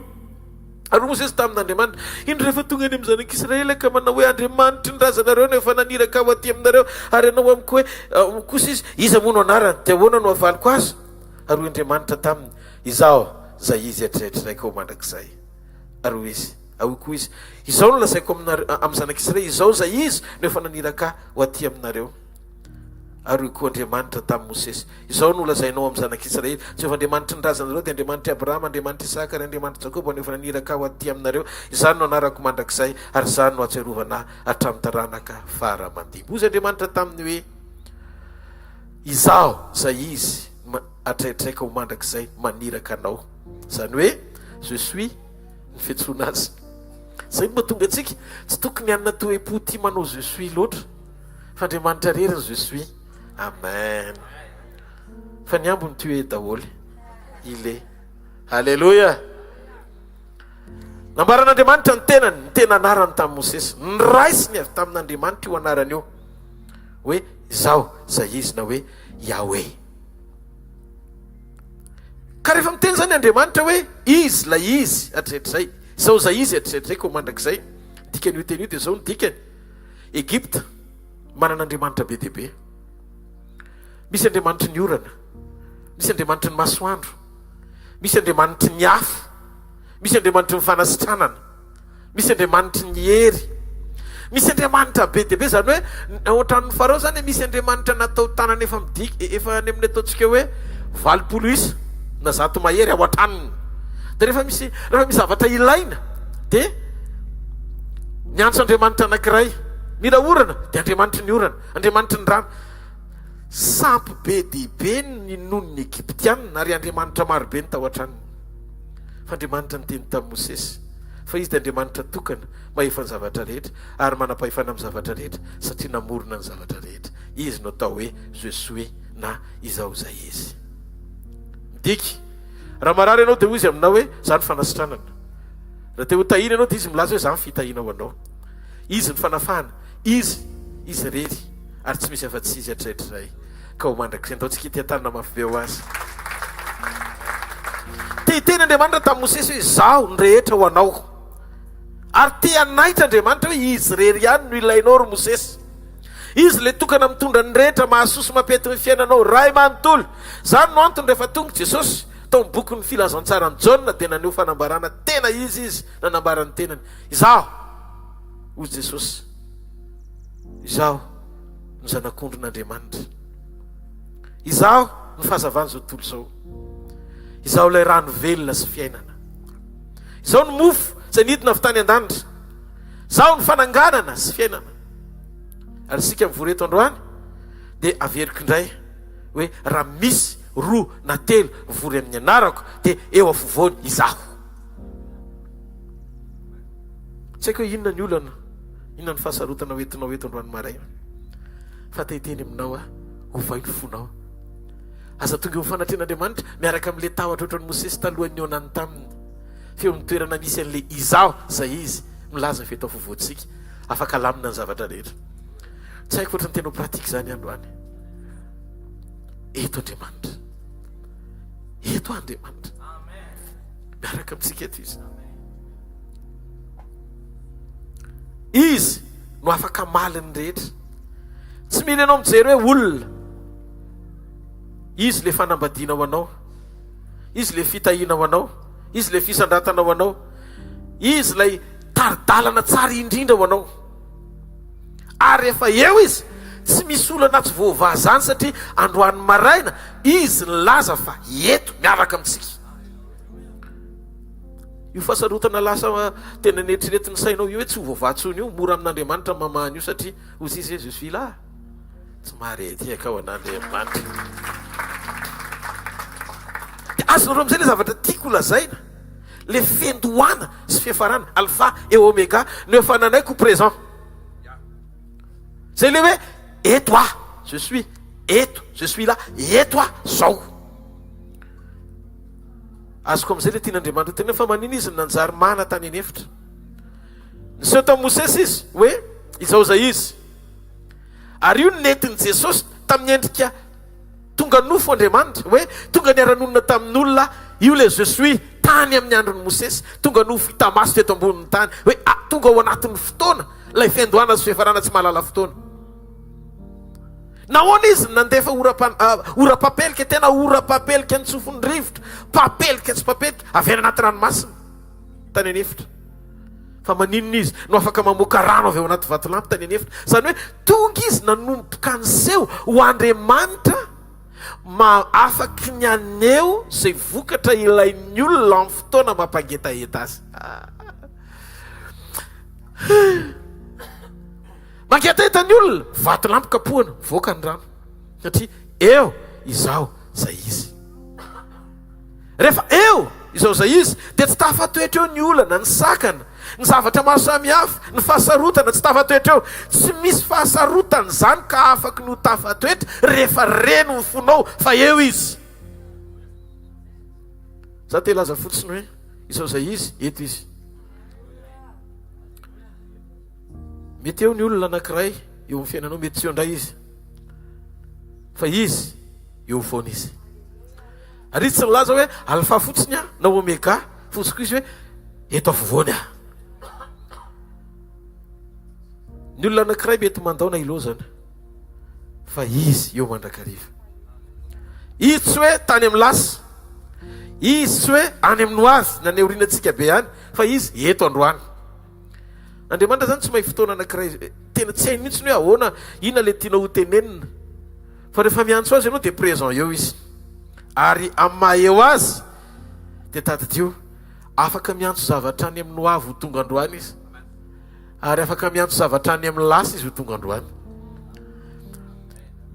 ary mosesy tamin'andriamanitra indro rehefa tonga any amin'ny zanak'Israely ka manao hoe andriamanitra nydrazanareo nefa naniraka ao aty aminareo ary anao amiko hoe kosa izy iza moa no anarany dia ahoana no avaliko azy ary andriamanitra taminy izao zay izy eritreritiraika ao mandrakizay ary ho izy ao koa izy izao no lazaiko amin'ny zanak'Israely izao zay izy nefa naniraka ho aty aminareo ary koa andriamanitra tamin'ny Mosesy izao no lazainao amin'ny zanak'Israely tsy efa andriamanitra nydrazanareo dia andriamanitra Abrahama andriamanitra Isaka ary andriamanitra Jakoba nefa naniraka ho aty aminareo izany no anarako mandrakizay ary izany no atserovana hatramin'ny taranaka faramandimby ozy andriamanitra taminy hoe izao zay izy atraitraika ho mandrakizay maniraka anao zany hoe je suis ny fiantsoana azy zay no mahatonga antsika tsy tokony anina toe-po ty manao je suis loatra fa andriamanitra reriny je suis amen fa ny ambony ty hoe daholy ile halleloia nambaran'andriamanitra ny tenany ny tena anarany tamin'ny Mosesy nyraisiny avy tamin'andriamanitra io anarany io hoe izao zay izy na hoe Yahweh ka rehefa miteny zany andriamanitra hoe izy la izy atrehetrzay izao zay izy atrehetraiko ho mandrakizay dikany io teny io dia zao ny dikany Egypta manan'andriamanitra be dia be misy andriamanitra ny orana misy andriamanitra ny masoandro misy andriamanitra ny afo misy andriamanitra ny fanasitranana misy andriamanitra ny hery misy andriamanitra be dia be zany hoe ohatran'ny farao zany misy andriamanitra natao tanana efa midiky efa any amin'ny ataontsika hoe 20 isa na 100 mahery ao an-tranony dia rehefa misy zavatra ilaina dia ny antso andriamanitra anankiray mila orana dia andriamanitra ny orana andriamanitra ny rano sampy be dibe ny nonony Egyptianina ary andriamanitra marobe ny tao an-tranony fa andriamanitra ny teny tamin'ny Mosesy fa izy dia andriamanitra tokana mahefa ny zavatra rehetra ary manam-pahefana amin'ny zavatra rehetra satria namorona ny zavatra rehetra izy no atao hoe je suis na izao zay izy midiky raha marary ianao dia ho izy aminao hoe zany fanasitranana raha te ho tahina ianao dia izy milaza hoe zany fitahina ho anao izy ny fanafahana izy rery ary tsy misy afa-tsy izy atraitriray ka ho mandrakizay ataontsika ity-tanana mafy be ho azy teny andriamanitra tamin'ny Mosesy hoe zao ny rehetra ho anao ary te anaitra andriamanitra hoe izy rery ihany no ilainao ry Mosesy izy le tokana mitondra ny rehetra mahasosy mampety ny fiainanao ray manontolo zany no antony rehefa tonga Jesosy tao amin'ny boky ny filazantsara ny Jaona dia naneho fanambarana tena izy nanambarany tenany izao hozy Jesosy izao ny zanak'ondron'andriamanitra izao ny fahazavany zao tontolo zao izao ilay rano velona sy fiainana izao ny mofo zay nidina avy tany an-danitra izao ny fananganana sy fiainana ary sika mivoreto androany dia averiko indray hoe raha misy roa na telo mivory amin'ny anarako dia eo afovoany izaho tsy haiko hoe inona ny olana inona ny fahasarotana hoentinao eto androany maraina fa tahiteny aminao ho vai ny fonao aza tonga eo mifanatren'andriamanitra miaraka amin'le tahotra ohatrany Mosesy talohan'ny onany taminy feo mitoerana misy an'le izao zay izy milaza feto afovoantsika afaka lamina ny zavatra rehetra tsy haiko ohatrany tena pratika zany androany eto andriamanitra eto andriamanitra miaraka amintsika eto izy no afaka maliny rehetra tsy mila ianao mijery hoe olona izy le fanambadiana ho anao izy le fitahina ho anao izy le fisandratana ho anao izy lay taridalana tsara indrindra ho anao ary efa eo izy tsy misy olana tsy voavaha zany satria androany maraina izy nylaza fa eto miaraka amintsika io fahasarotana lasa tena neritreretiny sainao io hoe tsy ho voavahantsony io mora amin'andriamanitra mamahany io satria ozy izy je suis là tsy marety aka ao an'andriamanitra dia azonareo am'izay le zavatra tiako lazaina le fendohana sy fiafarana alpha et oméga no efa nanaiko présent zay le hoe et toi je suis eto je suis là et toi zao azoko am'izay le tian'andriamanitra tena fa manina izy nanjary mana tany anefitra niseho tamin'ny Mosesy izy hoe izao zay izy ary io nentin' Jesosy tamin'ny endrika tonga nofo andriamanitra hoe tonga niara-nonona tamin'olona io le je suis tany amin'ny andron'ny Mosesy tonga no fitamaso teto ambonin'ny tany hoe tonga ao anatin'ny fotoana lay fiandohana sy fiafarana tsy mahalala fotoana. Nahoana izy nandefa ora-papelika tena ora-papelika ny tsofin'ny rivotra, papelika tsy papelika avy anaty ranomasina tany anefitra. Fa maninona izy no afaka mamoaka rano avy ao anaty vatolampy tany anefitra. Zany hoe tonga izy nanomboka an'izeo ho Andriamanitra afaky ny aneo izay vokatra ilain'ny olona amin'ny fotoana mampangetaheta azy. Mangetaheta ny olona, vatolampy kapohana, voaka ny rano. Satria eo izao zay izy. Rehefa eo izao zay izy dia tsy tafatoetra eo ny olana, ny sakana, ny zavatra maro samihafa, ny fahasarotana tsy tafatoetra eo. Tsy misy fahasarotana zany ka afaky no tafatoetra rehefa reno ny fonao fa eo izy. Za te laza fotsiny hoe izao zay izy, eto izy. Mety eo ny olona anankiray eo amin'ny fiainanao, mety tsy eo indray izy, fa izy eo foana izy. Ary tsy nilaza hoe alfa fotsiny na omega fotsiko izy hoe eto afovoany ny olona anankiray mety mandao na ilozana, fa izy eo mandrakariva. Izy tsy hoe tany amin'ny lasa, izy tsy hoe any amin'ny hoavy na ny aorianantsika be any, fa izy eto androany. Andriamanitra zany tsy mahay fotoana anankiray tena tsy hainy mihitsy hoe ahoana inona le tiana ho tenenina, fa rehefa miantso azy ianao dia présent eo izy. Ary amin'ny maha eo azy dia tadidio afaka miantso zavatra any amin'ny hoavy ho tonga androany izy, ary afaka miantso zavatra any amin'ny lasa izy ho tonga androany.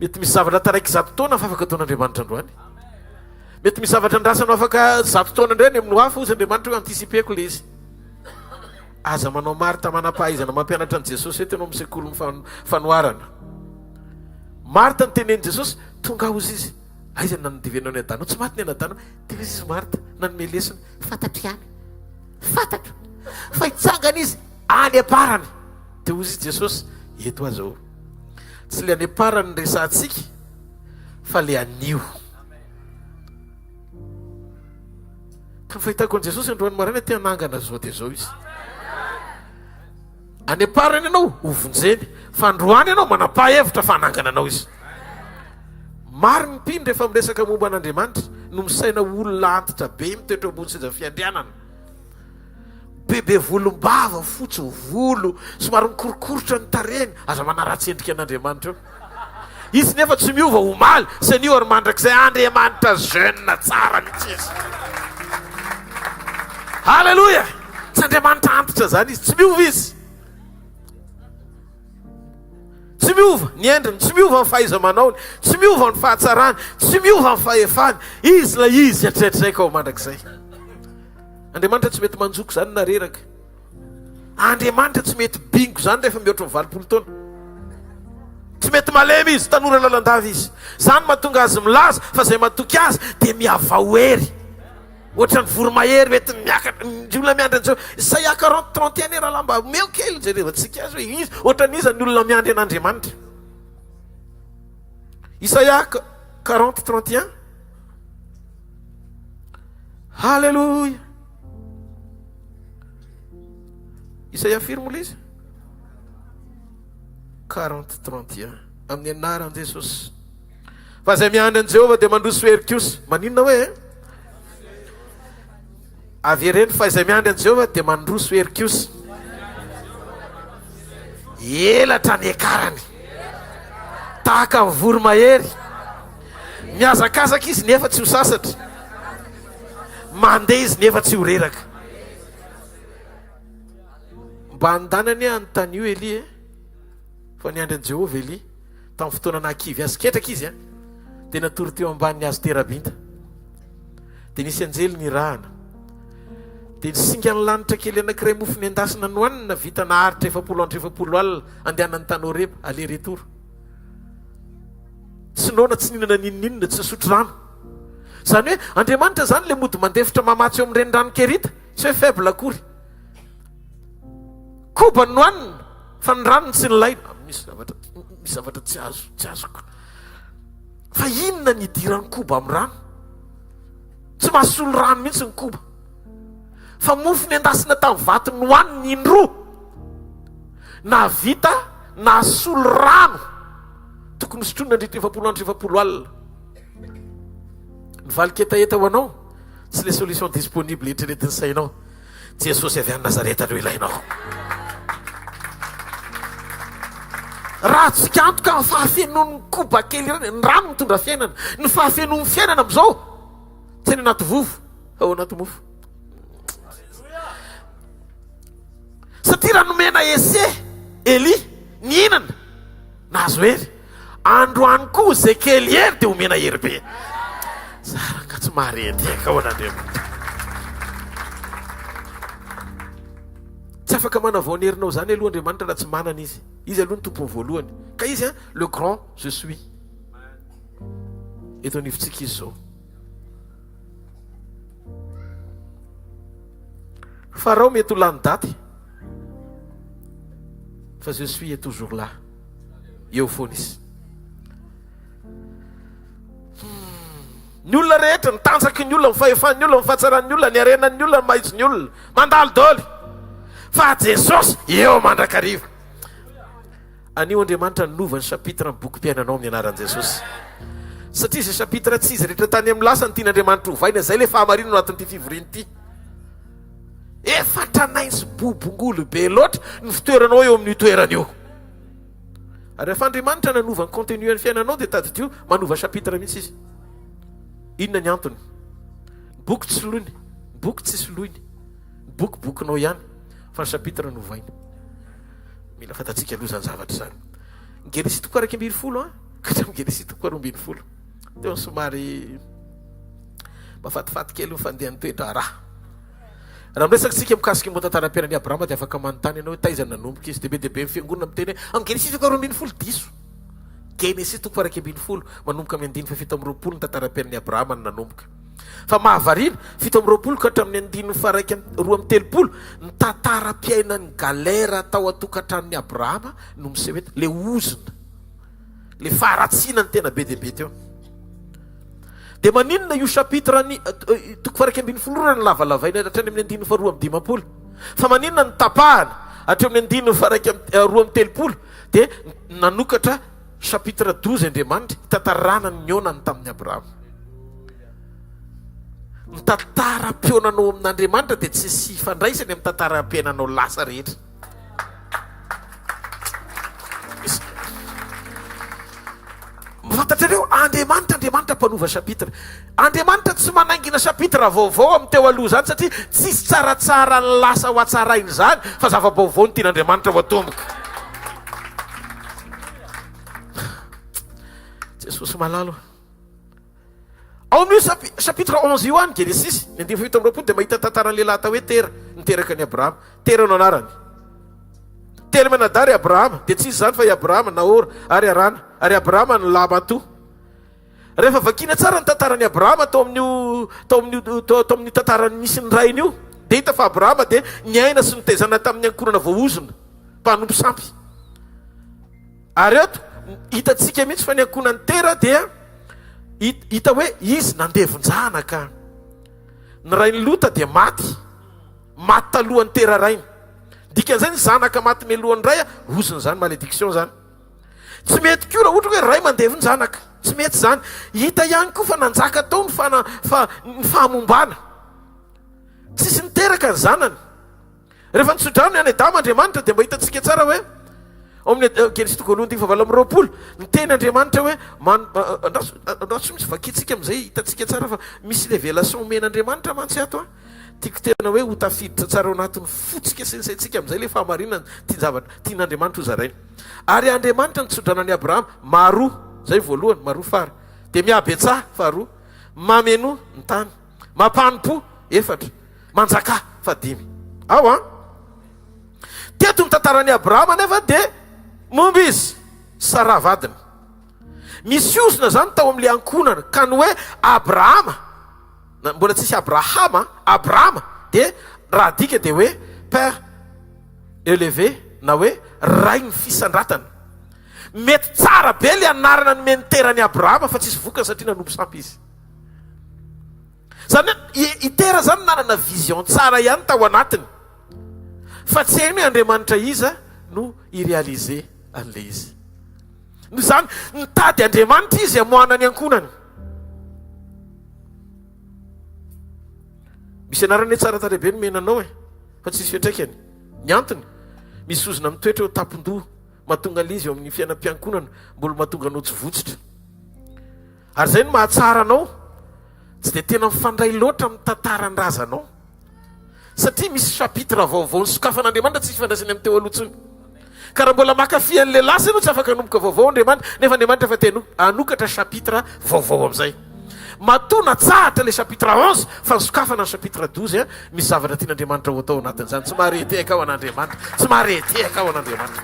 Mety misy zavatra taraiky 100 taona fa afaka ataon'Andriamanitra androany. Mety misy zavatra andrasana afaka 100 taona indray any amin'ny hoavy, ozy Andriamanitra hoe antisipeko le izy. Aza manao Marta manam-pahaizana mampianatra an'i Jesosy eto ianao amin'ny sekoly fanoharana. Marta ny tenen'i Jesosy tonga hozy izy. Aiza nanodevenao ny adana, tsy maty ny anadana. Dia izy Marta nanome lesona, fantatro ihany, fantatro. Fa hitsangana izy any aparany. Dia hozy izy Jesosy, eto aza ao. Tsy le any aparany ny resantsika, fa le anio. Ka ny fahitako an'i Jesosy androany maraina tia nangana zao dia zao izy. Any aparany ianao hovonjeny, fa androany ianao manapa-hevitra fa hanangana anao izy. Maro ny mpino rehefa miresaka momba an'Andriamanitra no misaina olona antitra be mitoetra ambony seza fiandrianana, bebe volombava, fotsy volo, somary mikorokorotra ny tarehiny, aza manaratsy endrika an'Andriamanitra eo. Izy nefa tsy miova omaly, sy nio ary mandrakizay Andriamanitra jeune tsara mihitsy izy. Halleluja! Tsy Andriamanitra antitra zany izy, tsy miova izy. Tsy miova ny endriny, tsy miova ny fahaiza-manaony, tsy miova ny fahatsarany, tsy miova ny fahefany. Izy la izy hatrehatraika ao mandrakizay. Andriamanitra tsy mety manjoko zany na reraka. Andriamanitra tsy mety bingo zany rehefa mihoatra ny 20 taona. Tsy mety malemy izy, tanora lalandava izy. Zany mahatonga azy milaza, fa zay mahatoky azy dia miavaoery. Ohatra ny voromahery mety ny olona miandry an'izao. Isaia 40-31 raha lamba meo kely jerevantsika azy hoe izy ohatra n'iza ny olona miandry an'Andriamanitra. Isaia 40-31. Halleluja. Isaia firy moa izy? 40-31 amin'ny anaran'i Jesosy. Fa zay miandry an'i Jehovah dia mandroso herikiosa. Maninona hoe avy ireny fa izay miandry an'i Jehovah dia mandroso herikiosa, elatra ny ekarany, tahaka ny voromahery, miazakazaka izy nefa tsy ho sasatra, mandeha izy nefa tsy ho reraka. Mba andanany anontany io Eli fa niandry an'i Jehovah Eli tamin'ny fotoana nankivy azy ketraka izy dia natory teo ambanin'ny azo terabinta, dia nisy anjely ny rahana, dia singa ny lanitra kely anankiray mofo ny endasina nohanina vita naharitra 700 alina andehanany tany Horeba aller retour. Tsy nona tsy ninana ninninona, tsy sotro rano. Zany hoe Andriamanitra zany le mody mandefitra mamatsy eo amin'ireny rano kerita, tsy hoe faible akory. Koba nohanina fa ny ranony tsy nilaina. Misy zavatra tsy azoko. Fa inona ny idiran'ny koba amin'ny rano? Tsy mahasolo rano mihitsy ny koba. fa mofo ny andasina tamin'ny vato ny hoaniny indroa na vita na solo rano tokony sotroina andritra 20 alina ny valiketaeta ho anao tsy le solution disponible etreretiny sainao jesosy avy any nazareta reo ilainao raha tsikantoka ny fahafenon'ny koba kely rany ny rano mitondra fiainana ny fahafenon'ny fiainana am'izao tsy ny anaty vovo ao anaty mofo satria raha nomena ese Eli nihinana nazo hery androany koa zay kely hery dia homena hery be saranga tsy maharetyka ao an'Andriamanitra tsy afaka manavao ny herinao zany aloha Andriamanitra raha tsy manana izy aloha ny tompony voalohany ka izy le grand je suis eto anivontsika izy zao Farao mety ho lany daty fa je suis est toujours là eo foana izy ny olona rehetra ny tanjaky ny olona mifahefan'ny olona mifahatsarany olona ny arenan'ny olona ny maitso ny olona mandalo daoly fa Jesosy eo mandrakariva anio Andriamanitra nanova ny chapitre ny boky mpiainanao amin'ny anaran'i Jesosy satria zay chapitre tsy izy rehetra tany amin'ny lasa ny tian'Andriamanitra hovaina zay le fahamarino anatin'ity fivoriany ity efa tranainy sy bobongolo be loatra ny fitoeranao eo amin'ny toerana io ary rehefa Andriamanitra nanova ny contenu ny fiainanao dia taditio manova chapitre mihitsy izy inona ny antony boky tsy soloiny boky tsy soloiny bokinao ihany fa ny chapitre novaina mila fatatsika aloha zany zavatra zany ngelisy toko 20 ka ngelisy toko 20 teo ny somary mafatifaty kely ny fandehan'ny toetra raha raha miresaka tsika mikasiky mo tantaram-piainan'ny Abrahama dia afaka manontany ianao hoe taiza nanomboka izy debe debe fiangonana miteny hoe Genesis toko 20 diso Genesis toko 20 manomboka amin'ny 9:20 ny tantaram-piainan'ny Abrahama no nanomboka fa mahavarina 7:20 ka hatramin'ny 9:2 ny tantaram-piainan'ny galera tao atokantranon'ny Abrahama no miseho hoe le ozina le faharatsiana ny tena be debe teo dia maninona io chapitre ny toko 20 ny lavalavaina hatrany amin'ny 9:2 fa maninona ny tapahana hatrany amin'ny 9:2 dia nanokatra chapitre 12 Andriamanitra hitantarana ny onany tamin'ny Abrahama ny tantaram-pionanao amin'Andriamanitra dia tsy sy fandraisany amin'ny tantaram-piainanao lasa rehetra fantatrareo Andriamanitra mpanova chapitre Andriamanitra tsy manaingina chapitre vaovao amin'ny teo aloha zany satria tsisy tsaratsara ny lasa ho atsarainy zany fa zava-baovao ny tian'Andriamanitra ho atomboka Jesosy malalo ao amin'io chapitre 11 io any Genesis ny 7:20 dia mahita tantaran'ny lehilahy tao hoe Tera niteraka ny Abrahama Tera no anarany Tera menadary Abrahama dia tsy izy zany fa i Abrahama Nahor ary Arana ary Abrahama no Lamato rehefa vakina tsara ny tantaran'ny Abrahama tao amin'ny tantarany misy ny rainy io dia hita fa Abrahama dia ny aina sy nitezana tamin'ny ankorana voaozona mpanompo sampy ary eto hitatsika mihitsy fa ny ankonan'ny Tera dia hita hoe izy nandevon-janaka ny rainy Lota dia maty talohan'ny Tera rainy dikan'izay ny zanaka maty melohan'ny ray ozony zany malédiction zany tsy mety koa raha ohatra hoe ray mandevy ny zanaka tsy mety zany hita ihany koa fa nanjaka tao ny fahamombana tsisy niteraka ny zanany rehefa nitsodrano ny any Adama Andriamanitra dia mba hitantsika tsara hoe ao amin'ny Genesis 1:20 ny teny Andriamanitra hoe andraso misy vakitsika amin'izay hitantsika tsara fa misy révélation omen'Andriamanitra mantsy ato tiako tena hoe ho tafiditra tsara ao anatin'ny fotsika sensaitsika amin'izay le fahamarinana tian'Andriamanitra ho zaraina ary Andriamanitra nitsodranan'ny Abrahama maro zay voalohany maro fara dia miabetsaha faharoa mameno ny tany mampanompo 4 manjaka 5 ao teto ny tantaran'ny Abrahama nefa dia momba izy Sara vadiny misy ozona zany tao amin'le ankonana ka ny hoe Abrahama mbola tsisy Abrahama dia raha dika dia hoe père élevé na hoe ray ny fisandratana mety tsara be le anarana ny meniterany Abrahama fa tsisy vokany satria nanompo sampy izy zany hoe itera zany nanana vision tsara ihany tao anatiny fa tsy hainy hoe Andriamanitra iza no iréaliser an'le izy. No zany nitady Andriamanitra izy amohana ny ankonany. Misy anarany hoe tsara tarehibe no menanao fa tsisy fiantraikany. Ny antony misy ozona mitoetra eo tapon-doha mahatonga an'izy eo amin'ny fiainam-piankonana mbola mahatonga anao tsy votsitra. Ary zay no mahatsara anao tsy dia tena mifandray loatra amin'ny tantaran-drazanao satria misy chapitre vaovao ny sokafan'Andriamanitra tsy fifandraisany amin'ny teo aloha tsony. Ka raha mbola makafy an'le lasa ianao tsy afaka hanomboka vaovao Andriamanitra nefa Andriamanitra fa tena hanokatra chapitre vaovao amin'izay. Matona tsahatra le chapitre 11 fa ny sokafana ny chapitre 12 misy zavatra tian'Andriamanitra ho atao anatin'izany. Tsy mahareteka ao an'Andriamanitra, tsy mahareteka ao an'Andriamanitra.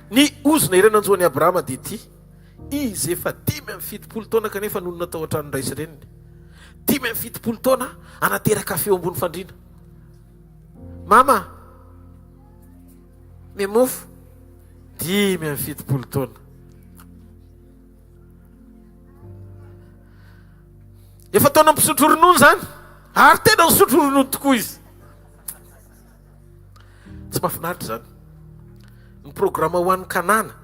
Ny ozona irenanjoan'i Abrahama dia ity: izy efa 10 taona kanefa nono natao an-trano ray sy reniny. 10 taona anateraka feo ambony fandriana. Mama, memofo 10 taona. Efa taona mpisotro ronono zany, ary tena misotro ronono tokoa izy. Tsy mahafinaritra zany. Ny programa ho an'ny Kanana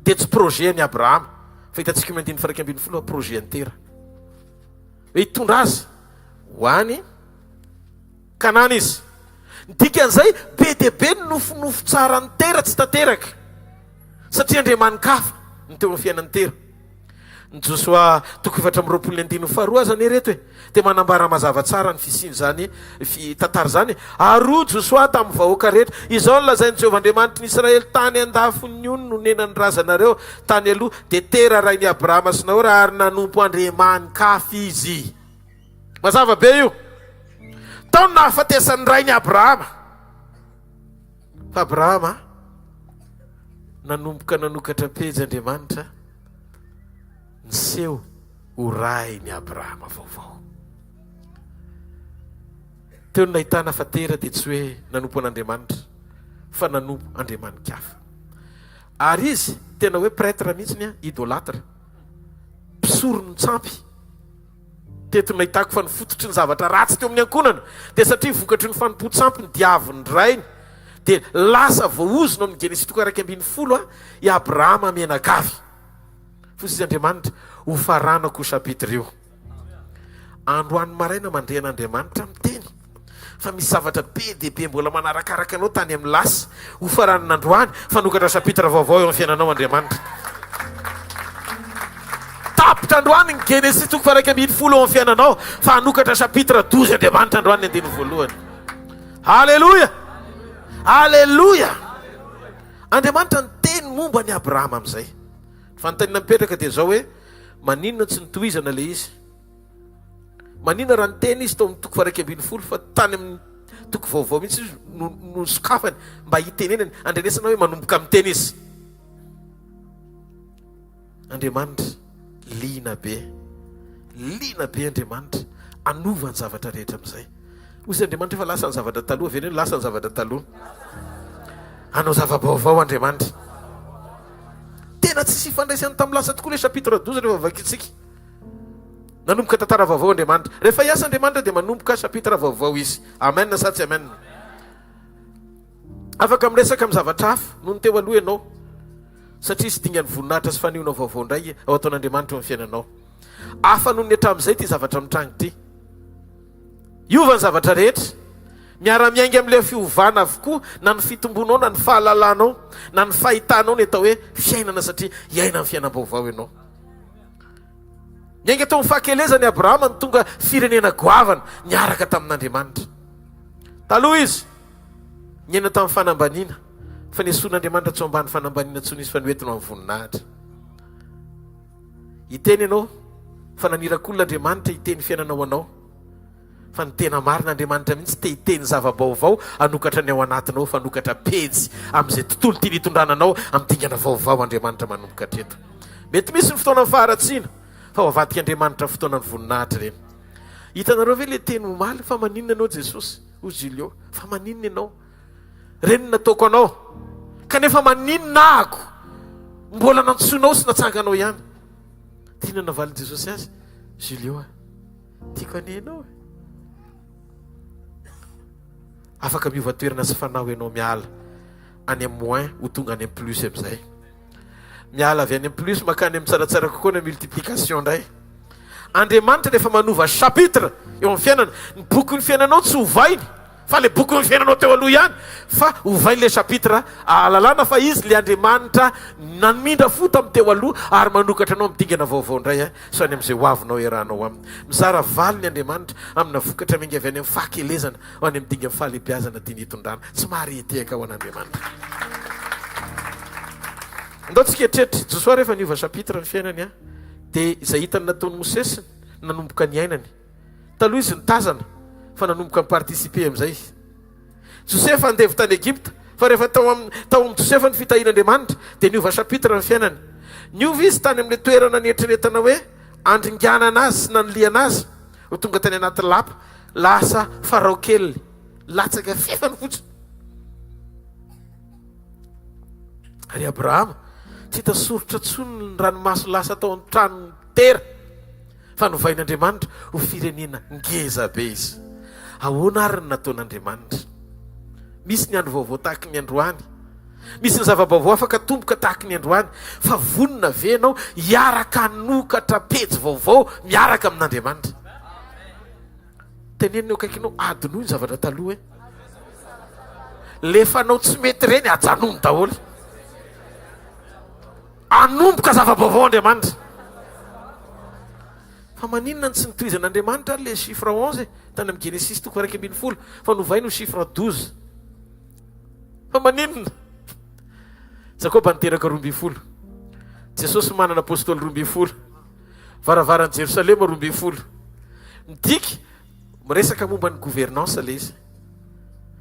dia tsy projet ny Abrahama fa hitantsika amin'ny 1:12 projet antera hoe hitondra azy ho any Kanana izy. Ny dikan'izay be dia be ny nofonofo tsara ny tera tsy tanteraka satria Andriamanikafa ny teo amin'ny fiainan'ny tera. Ny Josoa 4:22 zany reto hoe dia manambara mazava tsara ny fisiny zany tantara zany. Ary Josoa tamin'ny vahoaka rehetra, izao no lazain'i Jehovahandriamanitra ny Israely tany andafony ony no nenany razanareo tany aloha dia tera rain'i Abrahama sy Nahora ary nanompo Andriamanikafa izy. Mazava be io. Tao no nahafatesan'ny rain'i Abrahama. Fa Abrahama nanomboka nanokatra pejy Andriamanitra niseho ho rain'i Abrahama vaovao. Teo no nahitana fa tera dia tsy hoe nanompo an'Andriamanitra fa nanompo Andriamanikafa. Ary izy tena hoe prêtre mihitsy idolatra, mpisoro ny tsampy. Teto nahitako fa nifototry ny zavatra ratsy teo amin'ny ankonana dia satria vokatry ny fanompo-tsampy ny diaviny rainy dia lasa voaozona amin'ny Genesis 1:12 i Abrahama menakavy. Fosy Andriamanitra ho faranako chapitre io. Androany maraina mandrehan'Andriamanitra miteny fa misy zavatra be dia be mbola manarakaraka anao tany amin'ny lasa. Ho faran'Androany fanokatra chapitre vaovao eo amin'ny fiainanao Andriamanitra. Tapitra androany ny Genesis 1:12 eo amin'ny fiainanao fa hanokatra chapitre 12 Andriamanitra androany ny 1:. Halleluja, halleluja. Andriamanitra niteny momba ny Abrahama amin'izay. Fanontaniana mipetraka dia zao hoe maninona tsy nitohizana le izy? Maninona raha niteny izy tao amin'ny 1:12 fa tany amin'ny toko vaovao mihitsy izy no sokafany mba hitenenany andrenesana hoe manomboka amin'ny teny izy. Andriamanitra liana be Andriamanitra anova ny zavatra rehetra amin'izay. Ozy Andriamanitra efa lasa ny zavatra taloha avy eny lasa ny zavatra taloha. Anao zava-baovao Andriamanitra. Tena tsy ifandraisany tamin'ny lasa tokoa le chapitre 12 rehefa vakitsika. Nanomboka tantara vaovao Andriamanitra. Rehefa hiasa Andriamanitra dia manomboka chapitre vaovao izy. Amen na sa tsy amen? Afaka miresaka amin'ny zavatra hafa noho ny teo aloha ianao satria sy dingany voninahitra sy faneona vaovao indray ao ataon'Andriamanitra amin'ny fiainanao. Hafa noho ny hatramin'izay ty zavatra mitranga ty. Iova ny zavatra rehetra. Miara-miainga amin'ilay fiovana avokoa na ny fitombonao na ny fahalalanao na ny fahitanao ny atao hoe fiainana satria iaina amin'ny fiainam-baovao ianao. Miainga tao mifahakelezany Abrahama ny tonga firenena goavana niaraka tamin'Andriamanitra. Taloha izy niaina tamin'ny fanambaniana fa niesoan'Andriamanitra tsy ambany fanambaniana tsy nisy fa noentino amin'ny voninahitra. Hiteny ianao fa nanirakol'Andriamanitra hiteny fiainanao anao. Fa ny tena marina Andriamanitra mihitsy te hiteny zava-baovao anokatra ny ao anatinao fa anokatra pejy amin'izay tontolo tia nitondrananao amin'ny dingana vaovao Andriamanitra manomboka treto. Mety misy ny fotoana faharatsiana fa ho avadika Andriamanitra fotoana ny voninahitra reny. Hitanareo ve le teny omaly fa maninona anao Jesosy o Julio? Fa maninona ianao? Reny nataoko anao kanefa maninona ako mbola nantsoinao sy natsanganao ihany? Tiana navaly Jesosy azy Julio. tiako anenao afaka miova toerana sy fanao ianao miala any amin'ny moins ho tonga any amin'ny plus amin'izay miala avy any amin'ny plus makany amin'ny tsaratsara kokoa na multiplication indray Andriamanitra rehefa manova chapitre eo amin'ny fiainana ny boky ny fiainanao tsy hovainy fa le boky ny fiainanao teo aloha ihany fa hovainy le chapitre alalana fa izy le Andriamanitra namindra fo tamin'ny teo aloha ary manokatra anao midingana vaovao indray so any amin'izay hoavinao iarahanao aminy mizara valy ny Andriamanitra amina vokatra mingy avy any amin'ny fahakelezana ho any amin'ny dinga amin'ny fahalebiazana tiany hitondrana tsy maharetehaka ho an'Andriamanitra ndao tsika eritreritry Josoa rehefa niova chapitre ny fiainany dia izay hitany nataony Mosesy nanomboka ny ainany taloha izy nitazana fa nanomboka mipartisipe amin'izay Josefa andevy tany Egypta fa rehefa tao amin'ny Josefa ny fitahin'Andriamanitra dia niova chapitre ny fiainany niova izy tany amin'ilay toerana nieritreretana hoe andringana anazy sy nanoliana azy ho tonga tany anaty lapa lasa farao kely latsaka fefany fotsiny ary Abrahama tsy hita soritra tsony ny ranomaso lasa tao amin'ny trano tera fa novain'Andriamanitra ho firenena ngeza be izy ahoana ary ny nataon'Andriamanitra misy ny andro vaovao tahaka ny androany misy ny zava-baovao afaka tomboka tahaka ny androany fa vonona ve ianao hiaraka nokatra pejy vaovao miaraka amin'Andriamanitra tenenina eo akaikinao adinoy ny zavatra taloha lefa anao tsy mety reny ajanony daholo anomboka zava-baovao Andriamanitra fa maninona ny tsy nitohizan'Andriamanitra le chiffre 11 tany amin'ny Genesis 1:20 fa novainy ho chiffre 12 fa maninona Jakoba niteraka 12 Jesosy manana apôstôly 12 varavaran'i Jerosalema 12 midika miresaka momba ny gouvernance le izy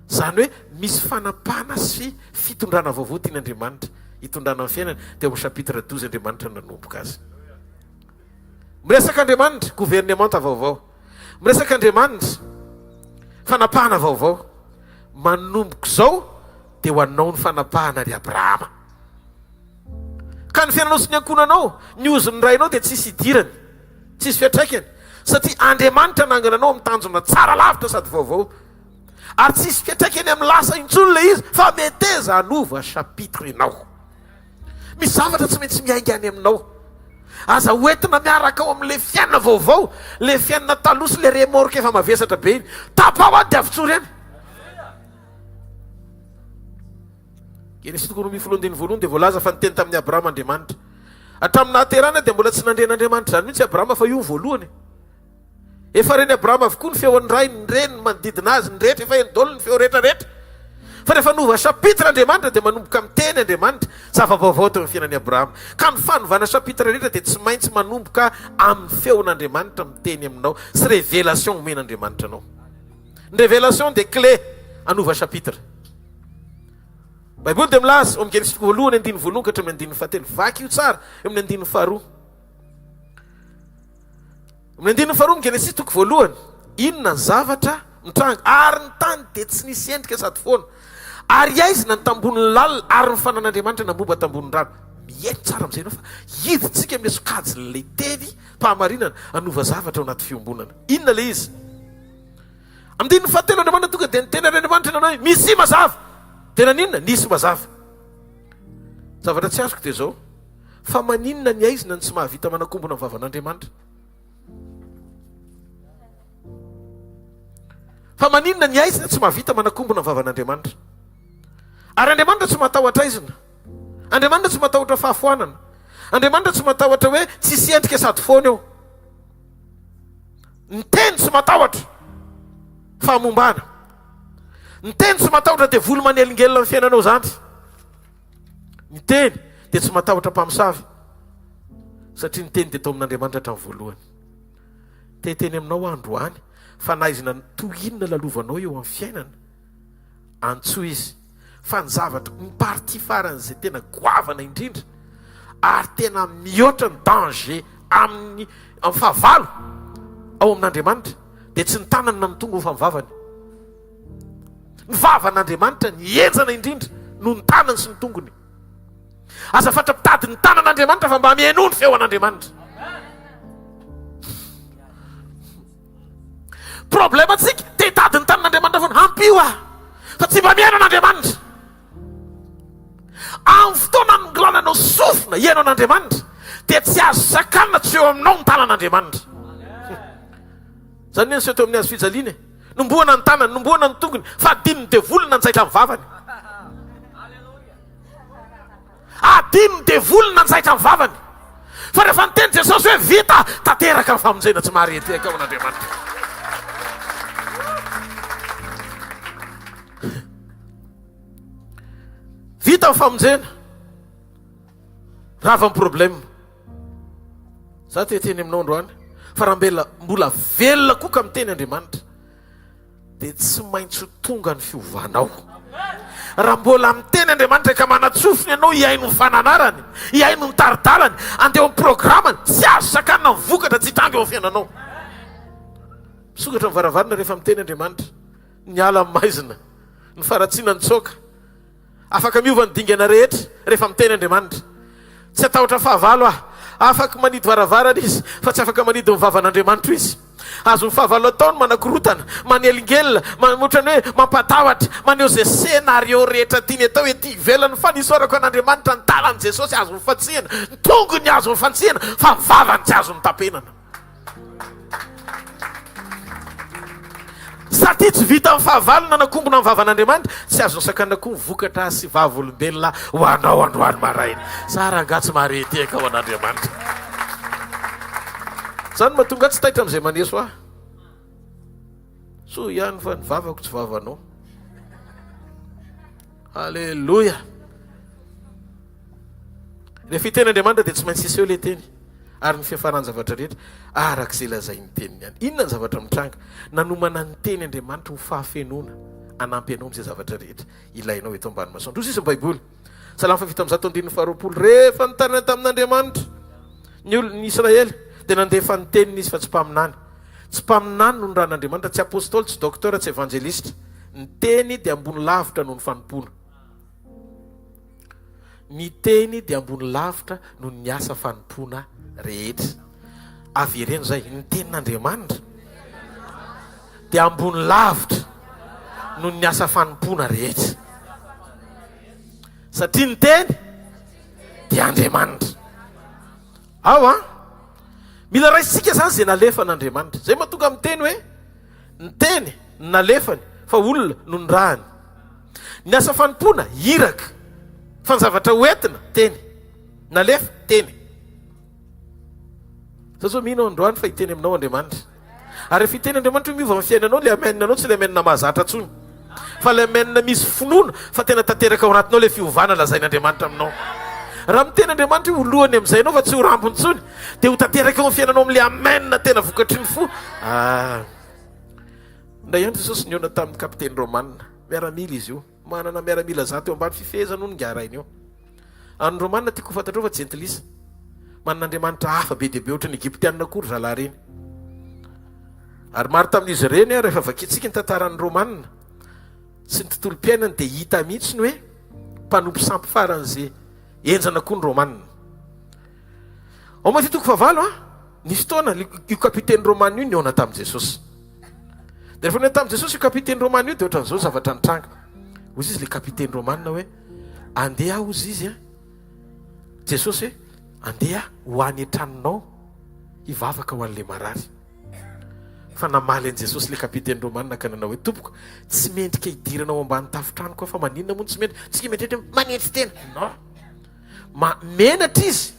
zany hoe misy fanapana sy fitondrana vaovao tian'Andriamanitra hitondrana amin'ny fiainana dia amin'ny chapitre 12 Andriamanitra nanomboka azy miresaka Andriamanitra gouvernemanta vaovao miresaka Andriamanitra fanapahana vaovao manomboka izao dia ho anao ny fanapahana ry Abrahama ka ny fiainanao sy ny ankonanao ny ozony rainao dia tsisy idirany tsisy fiatraikany satria Andriamanitra nangana anao amin'ny tanjona tsara lavitra sady vaovao ary tsisy fiatraikany amin'ny lasa intsony le izy fa meteza hanova chapitre inao misy zavatra tsy maintsy miainga any aminao aza hoentina miaraka ao amin'le fiainana vaovao le fiainana talosy le remorque efa mavesatra be iny tapao any dia avitsory any Genesis 1:20 dia voalaza fa niteny tamin'ny Abrahama Andriamanitra hatramin'ny nahaterana dia mbola tsy nandren'Andriamanitra zany mihitsy Abrahama fa io ny voalohany efa reny Abrahama avokoa ny feon'ny ray ny reny manodidina azy ny rehetra efa endolo ny feo rehetrarehetra fa rehefa nova chapitre Andriamanitra dia manomboka miteny Andriamanitra zava-baovao teo amin'ny fiainan'i Abrahama ka ny fanovana chapitre rehetra dia tsy maintsy manomboka amin'ny feon'Andriamanitra miteny aminao sy révélation omen'Andriamanitra anao ny révélation dia clé anova chapitre Baiboly dia milaza ao amin'ny Genesis 1:20 ka hatramin'ny 1:7 vaky io tsara eo amin'ny 1:2 amin'ny 1:2 Genesis 1:1 inona ny zavatra mitranga ary ny tany dia tsy nisy endrika sady foana ary aizy na ny tambon'ny lalina ary ny fanan'Andriamanitra namboba tambon'ny rano miety tsara amin'izay anao fa hiditsika amin'ny sokajy le teny mpahamarinana anova zavatra ao anaty fiombonana inona le izy amin'ny 1:7 Andriamanitra tonga dia niteny Andriamanitra nanao misy mazava dia naninona nisy mazava zavatra tsy azoko dia zao fa maninona ny aizy na ny tsy mahavita manakombona amin'ny vavan'Andriamanitra fa maninona ny aizina tsy mahavita manakombona amin'ny vavan'Andriamanitra ary Andriamanitra tsy matahotra aizina Andriamanitra tsy matahotra fahafoanana Andriamanitra tsy matahotra hoe tsisy endrika sady foana eo ny teny tsy matahotra fahamombana ny teny tsy matahotra dia volo manelingelina amin'ny fiainanao zany ny teny dia tsy matahotra mpamosavy satria ny teny dia tao amin'Andriamanitra hatramin'ny voalohany teny aminao androany fa na izy toinona lalovanao eo amin'ny fiainana antsoa izy fa ny zavatra ny parti faran'izay tena goavana indrindra ary tena mihoatra ny danger amin'ny fahavalo ao amin'Andriamanitra dia tsy ny tanany na mitonga ho famivavany ny vavan'Andriamanitra ny enjana indrindra no ny tanany sy ny tongony aza fatra pitady ny tanan'Andriamanitra fa mba mihaino ny feon'Andriamanitra problema tsika te hitady ny tanin'Andriamanitra foana, ampio ah fa tsy mba miaino an'Andriamanitra. Amin'ny fotoana nongolananao sofina ihaino an'Andriamanitra dia tsy azo sakanina tsy eo aminao ny tanan'Andriamanitra. Zany ny teo amin'ny azo fijaliana, nomboana ny tanany, nomboana ny tongony, fa adinony devolona njaitra amin'ny vavany. Adinony devolona njaitra amin'ny vavany. Fa rehefa niteny Jesosy hoe vita, tanteraka ny famonjena tsy maharety ao an'Andriamanitra. Vita ny famonjena, rava ny problème. Za te teny aminao androany, fa raha mbola velona koka miteny Andriamanitra dia tsy maintsy tonga ny fiovanao. Raha mbola miteny Andriamanitra ka manatsofiny ianao hiaino ny fananarany, hiaino ny taridalany, andeha amin'ny programany, tsy azo sakanina ny vokatra tsy hitangy eo amin'ny fiainanao. Misokatra ny varavarana rehefa miteny Andriamanitra, ny ala amin'ny maizina, ny faratsiana ny tsoka, afaka miova ny dingana rehetra rehefa miteny Andriamanitra. Tsy atahotra fahavalo ah, afaka manidy varavarana izy fa tsy afaka manidy ny vavan'Andriamanitra izy. Azo ny fahavalo ataony manakorotana, manelingelina, ohatrany hoe mampatahotra, maneho zay scénario rehetra tiany atao hoe ty velany, fa nisorako an'Andriamanitra ny talan'i Jesosy azo ny fatsihana, ny tongony azo ny fatsihana, fa ny vavany tsy azo ny tapenana. Satria tsy vita ny fahavalona nakombona ny vavan'Andriamanitra, tsy azo ny sakanina koa ny vokatra sy vavolombelona ho anao androany maraina. Sara anga tsy maharety eka ao an'Andriamanitra. Zany mahatonga tsy taitra amin'izay maneso ah. So ihany fa ny vavako tsy vavanao. Alleluia. Rehefa hiteny Andriamanitra dia tsy maintsy iseho ilay teny, ary ny fiafarany zavatra rehetra arak'izay lazainy teniny ihany. Inona ny zavatra mitranga? Nanomana ny teny Andriamanitra ho fahafenoana, anampy anao amin'izay zavatra rehetra ilainao eto ambany masoandro. Rozy izy ny Baiboly, Salamo 1:112. Rehefa nitarina tamin'Andriamanitra ny Israely dia nandefa ny teniny izy fa tsy mpaminany. Tsy mpaminany no ny ran'Andriamanitra, tsy apôstôly, tsy docteur, tsy evangelista. Ny teny dia ambony lavitra noho ny fanompoana. Ny teny dia ambony lavitra noho ny asa fanompoana rehetra. Avereno zay, ny tenin'Andriamanitra dia ambony lavitra noho ny asa fanompoana rehetra. Satria ny teny dia Andriamanitra. Ao ah, mila raisitsika zany zay nalefa n'Andriamanitra. Zay mahatonga amin'ny teny hoe ny teny nalefany fa olona no ny rahany. Ny asa fanompoana iraka, fa ny zavatra hoentina teny nalefa teny. Zao mino androany fa hiteny aminao Andriamanitra. Ary rehefa hiteny Andriamanitra miova amin'ny fiainanao, le ameninanao tsy le amenina mahazatra tsony, fa le amenina misy finoana fa tena tanteraka ao anatinao le fiovana lazain'Andriamanitra aminao. Raha miteny Andriamanitra ho lohany amin'izay anao fa tsy ho rambony tsony, dia ho tanteraka ao amin'ny fiainanao amin'le amenina tena vokatry ny fo. Nday ihany Jesosy niona tamin'ny kapiteny Romanina, miaramila izy io, manana miaramila zato eo ambany fifehezana no ngarainy eo. Any Romanina tiako fantatrao fa jentilisa, manan'Andriamanitra hafa be deabe ohatra ny Egyptianina akory zalahy reny. Ary maro tamin'izy ireny rehefa vakitsika ny tantaran'ny Romanina sy ny tontolo mpiainany dia hita mihitsy ny hoe mpanompo sampy faran'izay enjana koa ny Romanina. Ao matitoko favalo nisy fotoana io kapiteny Romanina io niona tamin'i Jesosy. Dia rehefa niona tamin'i Jesosy io kapiteny Romanina io dia ohatran'izao zavatra nitranga. Ozy izy le kapiteny Romanina hoe andeha ozy izy Jesosy hoe andeha ho any an-tranonao hivavaka ho an'le marary. Fa namaly an' Jesosy le kapiteny Romanina ka nanao hoe tompoko, tsy mendrika hidiranao ambany tafitrano koa, fa maninona moa tsy mendrika, tsy mendrika manendry tena. Non, menatra izy.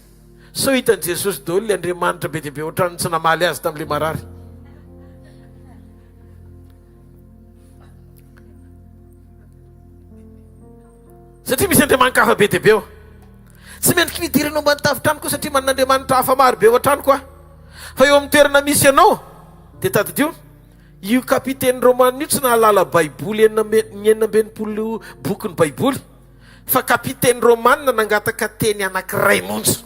So hitan'i Jesosy daholo le Andriamanitra be deabe ohatrany tsy namaly azy tamin'le marary. Satria misy Andriamanitra hafa be deabe eo. Tsy mendrika midiranao ambany tafitrano koa satria manan'Andriamanitra hafa maro be ohatrany koa. Fa eo amin'ny toerana misy ianao dia tadidio, io kapiteny Romanina io tsy nahalala Baiboly enina ambenipolo boky ny Baiboly, fa kapiteny Romanina nangataka teny anankiray monja.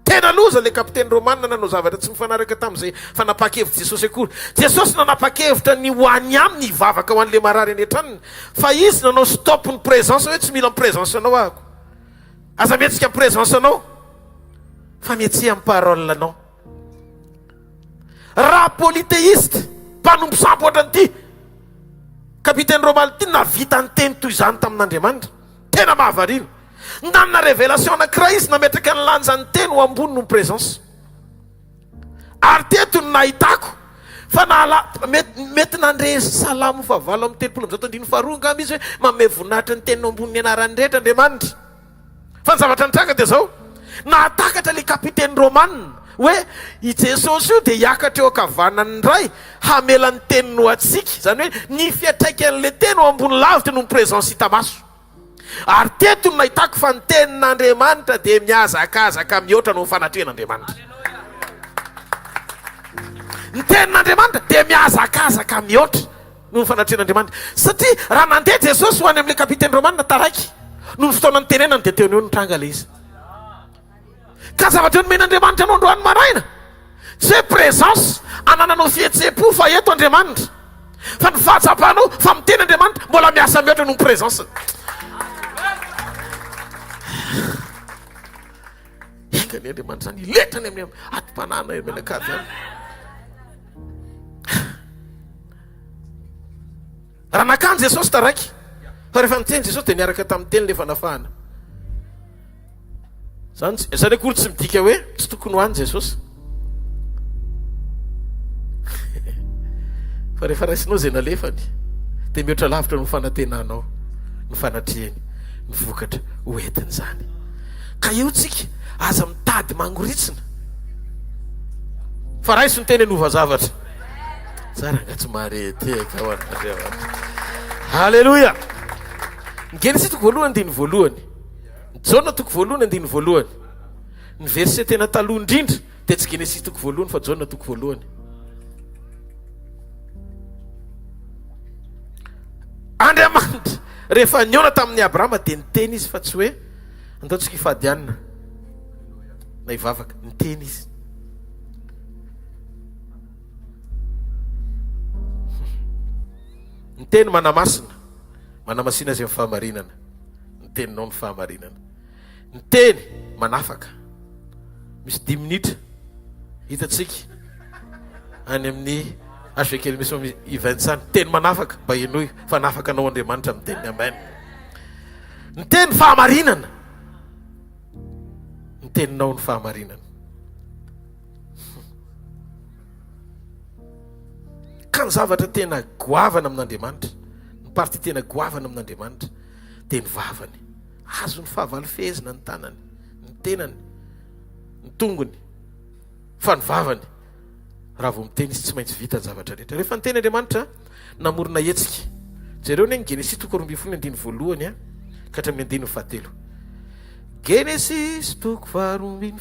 Tena loza le kapiteny Romanina nanao zavatra tsy mifanaraka tamin'izay fanapa-kevitra Jesosy akory. Jesosy nanapa-kevitra ny hoany aminy hivavaka ho an'le marary any an-tranony, fa izy nanao stop ny présence hoe tsy mila ny présence anao ahako. Aza mihetsika ny présence anao fa mihetsia amin'ny parole anao. Raha polythéiste mpanompo sampotra nyity kapitaine Romal ty navita ny teny toy izany tamin'Andriamanitra, tena mahavarina. Nanana révélation anankiray izy nametraka ny lanjany teny ho ambony no présence. Ary teto no nahitako fa mety nandre salamo favalo amin'ny telopolo am'izao tandriny faharoa ngamba izy hoe mame voninahitra ny teniny ambony ny anarany rehetra Andriamanitra. Fa ny zavatra nitranga dia zao, nahatakatra le kapitaine Romane hoe i Jesosy io dia hiakatra eo ankavanany ray hamela ny teniny ho atsika, zany hoe ny fiatraikan'le teny ho ambony lavitra no présence hita maso. Ary teto no nahitako fa ny tenin'Andriamanitra dia miazakazaka mihoatra no fanatrehan'Andriamanitra. Ny tenin'Andriamanitra dia miazakazaka mihoatra no fanatrehan'Andriamanitra. Satria raha nandeha Jesosy ho any amin'ilay kapitaine Romane taraiky no ny fotoana ny tenenany dia teo eo nitranga le izy. Ka zavatra eo nomen'Andriamanitra anao androany maraina tsy hoe présence anananao fihetsepo fa eto Andriamanitra, fa ny fahatsapanao fa miteny Andriamanitra mbola miasa mihoatra no présence. Enga ny Andriamanitra zany iletrany amin'ny atom-panana menakavy any. Raha nakany Jesosy taraiky fa rehefa niteny Jesosy dia niaraka tamin'ny teny le fanafahana. Zany akory tsy midika hoe tsy tokony ho any Jesosy. Fa rehefa raisinao zay nalefany dia mihoatra lavitra no fanantenanao, no fanatrehany, ny vokatra ho entiny zany. Ka eo tsika aza mitady mangoritsina fa raiso ny teny anova zavatra. Tsara nga tsy mahareteka ho an'Andriamanitra. Halleluja. Ny Genesis toko voalohany andiny voalohany, ny Jona toko voalohany andiny voalohany, ny verset tena taloha indrindra dia tsy Genesis toko voalohany fa Jona toko voalohany. Andriamanitra rehefa niona tamin'ny Abrahama dia niteny izy fa tsy hoe ataontsika hifadianina na hivavaka, niteny izy. Niteny manamasina, manamasina azy amin'ny fahamarinana, niteninao ny fahamarinana. Niteny manafaka, misy 10 minitra hitatsika any amin'ny hvkl-mission iventsany, niteny manafaka mba enoy fa nafaka anao Andriamanitra amin'ny teny amen. Niteny fahamarinana, niteninao ny fahamarinana. Ka ny zavatra tena goavana amin'Andriamanitra, ny party tena goavana amin'Andriamanitra dia ny vavany, azo ny fahavalofehezina ny tanany, ny tenany, ny tongony, fa ny vavany raha vao miteny izy tsy maintsy vita ny zavatra rehetra. Rehefa niteny Andriamanitra namorona hetsika, jereo ny Genesis toko 2 voalohany ka hatramin'ny 7. Genesis toko 2 ny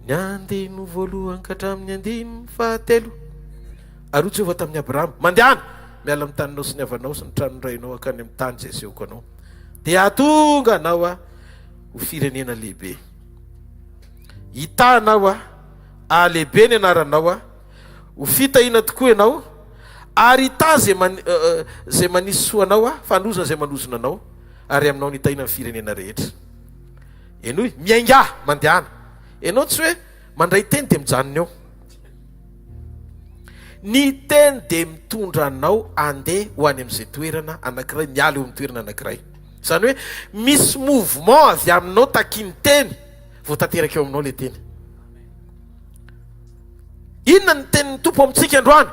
9 voalohany ka hatramin'ny 7. Arotsy eo tamin'ny Abrahama, mandehana miala amin'ny taninao sy ny avanao sy ny tranondrainao akany amin'ny tany zay asehoko anao, dia atonga anao ho firenena lehibe. Hitanao lehibe ny anaranao, ho fitahina tokoa ianao, ary hita zay manisy soanao, fanozana zay manozona anao, ary aminao ny hitahina ny firenena rehetra. Enoy miainga mandehana, enao tsy hoe mandray teny dia mijanona eo. Ny teny dia mitondra anao andeha ho any amin'izay toerana anankiray, miala eo amin'ny toerana anankiray. Zany hoe misy mouvement avy aminao taky ny teny vao tanteraka eo aminao le teny. Inona ny tenin'ny tompo amintsika androany?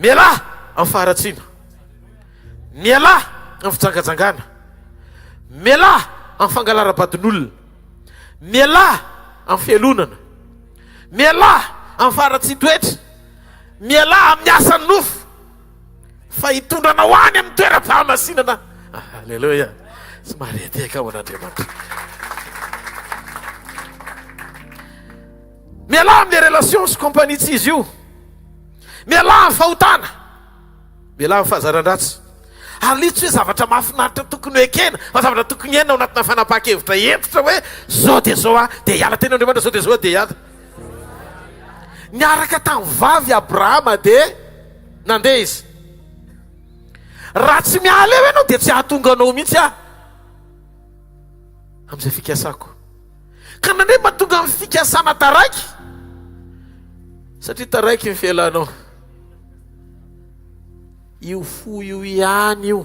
Miala amin'ny faharatsiana, miala amin'ny fijangajangana, miala amin'ny fangalara-badin'olona, miala amin'ny fialonana, miala amin'ny faharatsitoetra, miala amin'ny asany nofo, fa hitondra ho any amin'ny toeram-pahamasinana. Halleluja. Tsy mahareteka ho an'Andriamanitra. Miala amin'ny relation sy compagnie tsy izy io, miala amin'ny fahotana, miala amin'ny fahazaran-dratsy. Ary tsy hoe zavatra mahafinaritra tokony ho ekena, fa zavatra tokony hena ao anatina fanapakevitra hevitra hoe zao dia zao dia hiala teny Andriamanitra, zao dia zao dia hiala. Niaraka tamin'ny vavy Abrahama dia nandeha izy. Raha tsy miala eo ianao dia tsy hahatonga anao mihitsy amin'izay fikasako. Ka nandeha mahatonga amin'ny fikasana taraiky satria taraiky mifialanao io fo io ihany io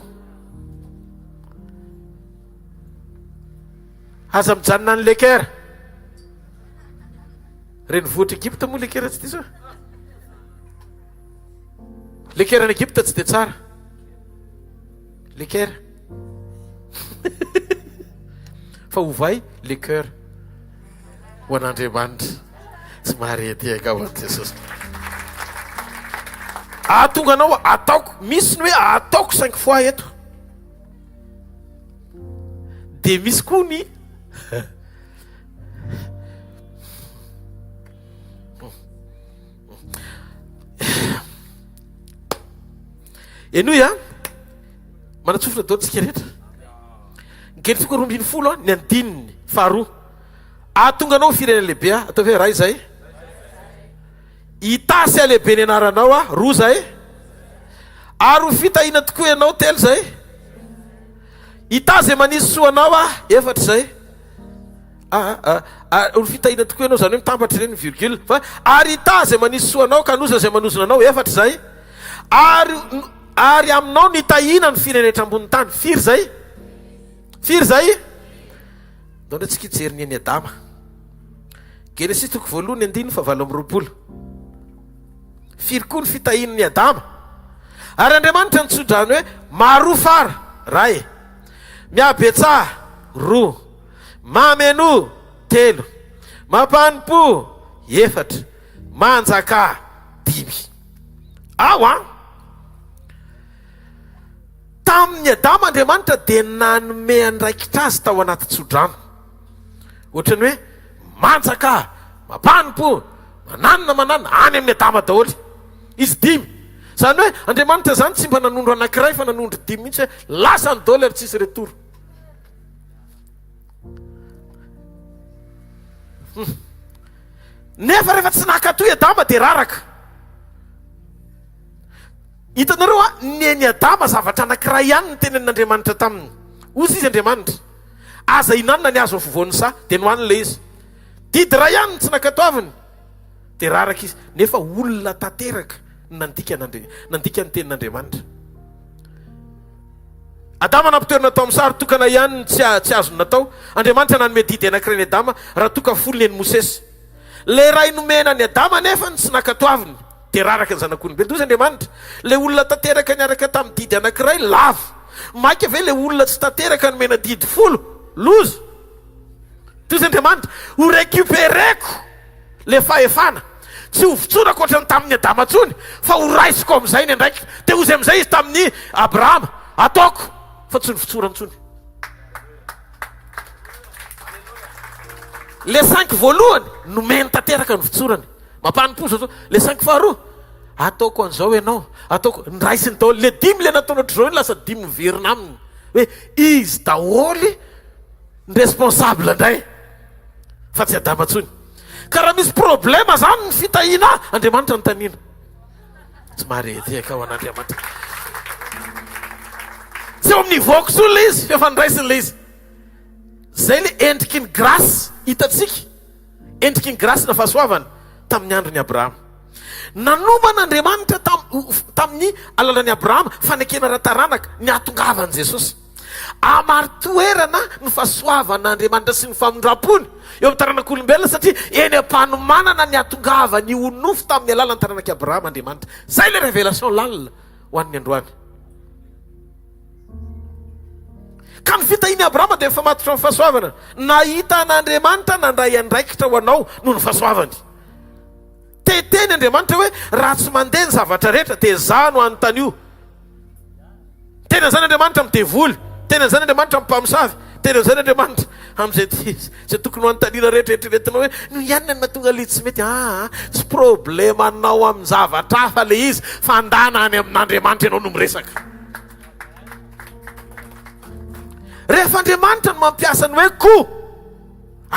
aza mijanona ny lekera reny voatra Egypte moa lekera tsy ty sa lekera ny Egypte tsy de tsara lekera fa ovay le cœur ho an'Andriamanitra tsy marety eka ho an'i Jesosy ahatonga anao ataoko misy ny hoe ataoko 5 fois eto de misy koa ny enoy a manatsofina daotsika rehetra nkely toko 20 ny andininy faharoa ahatonga anao firenena lehibe a atao hoe raha izay itasy a lehibe ny anaranao a roa zay ary ho fitahina tokoa ianao telo zay itazy manisy soanao a efatra zay ho fitahina tokoa ianao zany hoe mitambatra reny virgule fa ary itazy manisy soanao ka noza zay manozona anao efatra zay ary aminao nitahina ny firenetra ambony tany firy zay dao ndre tsika hijery ny eny Adama Genesis toko 1:9-20 firy koa ny fitahin'ny Adama ary Andriamanitra nitsodrany hoe maro fara ray miabetsaha roa mameno telo mampanimpo efatra manjaka 5 ao tamin'ny Adama Andriamanitra de nanome andraikitra azy tao anaty tsodrano ohatrany hoe manjaka mampanimpo mananina any amin'ny Adama daholy izy 5 zany hoe Andriamanitra zany tsy mba nanondro anankiray fa nanondro 5 mihitsy hoe lasa ny daholy ary tsisy retour nefa rehefa tsy nakatoy Adama de raraka hitanareo a neny Adama zavatra anankiray ihany ny tenen'Andriamanitra taminy ozy izy Andriamanitra aza inanina ny azo fovoan'ny sa de nohaniny le izy didy ray ihany tsy nakatoaviny de raraka izy nefa olona tanteraka nandika ny tenin'Andriamanitra Adama nampitoerana tao amin'ny sary tokana ihany tsy azo natao Andriamanitra nanome didy anankiray ny Adama raha toka folo ny Mosesy le ray nomena ny Adama nefa tsy nakatoaviny de raraka ny zanak'olombelona ozy Andriamanitra le olona tanteraka niaraka tamin'ny didy anankiray lavo maika ave le olona tsy tanteraka nomena didy folo lozy tozy Andriamanitra ho récupéreko le fahefana tsy ho votsorako ohatrany tamin'ny Adama tsony fa ho raisiko amin'izay ny andraikitra de ozy amin'izay izy tamin'ny Abrahama ataoko fa tsy ny votsorany tsony le 5 voalohany nomeny tanteraka ny votsorany mampanimpoza le 5 faharoa ataoko an'izao ianao ataoko nraisiny daholy le 5 le nataonao trozao lasa 5 miverina aminy hoe izy daholy ny responsable ndray fa tsy Adama tsony ka raha misy problema zany ny fitahina Andriamanitra ny tanina tsy marety eka ho an'Andriamanitra tsy eo amin'ny nivaoko tsony le izy efa niraisiny le izy zay le endriky ny grâce hitatsika endriky ny grâce na fahasoavana tamin'ny andron'ny Abrahama nanomana Andriamanitra tamin'ny alalan'ny Abrahama fanekena rataranaka ny atongavan'i Jesosy amaritoerana ny fahasoavana Andriamanitra sy ny famindram-pony eo amin'ny taranak'olombelona satria eny am-panomanana ny atongavany ho nofo tamin'ny alalan'ny taranak'i Abrahama Andriamanitra zay le révélation lalina ho an'ny androany ka ny fitahiny Abrahama de mifamatotra amin'ny fahasoavana nahita an'Andriamanitra nandray andraikitra ho anao noho ny fahasoavany teteny Andriamanitra hoe raha tsy mandeha ny zavatra rehetra de za no anontany io tena zany Andriamanitra midevoly tena zany Andriamanitra mimpamosavy tena zany Andriamanitra am'izay zay tokony ho anontaniana rehetrarehetraretinao hoe no ianina ny mahatonga le tsy mety tsy problema anao amin'ny zavatra hafa le izy fa andana any amin'Andriamanitra ianao no miresaka rehefa Andriamanitra no mampiasa ny hoe ko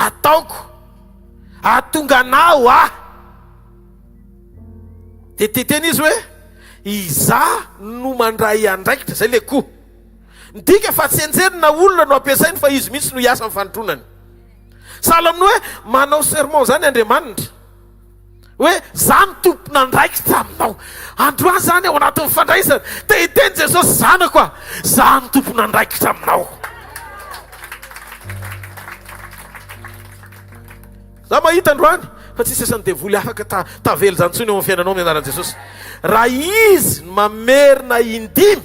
ataoko ahatonga anao de teteny izy hoe iza no mandray andraikitra zay le ko ndika fa tsy enjerina olona no ampiasainy fa izy mihitsy no hiasa amin'ny fanotronany sahala amin'ny hoe manao sermon zany Andriamanitra hoe za ny tompona ndraikitra aminao. Androany zany ao anatin'ny fandraisana tehiteny Jesosy zanako a, za ny tompona ndraikitra aminao. Za mahita androany fa tsisy asany devoly afaka tavely zany tsony eo amin'ny fiainanao amin'ny anaran'i Jesosy. Raha izy mamerina indimy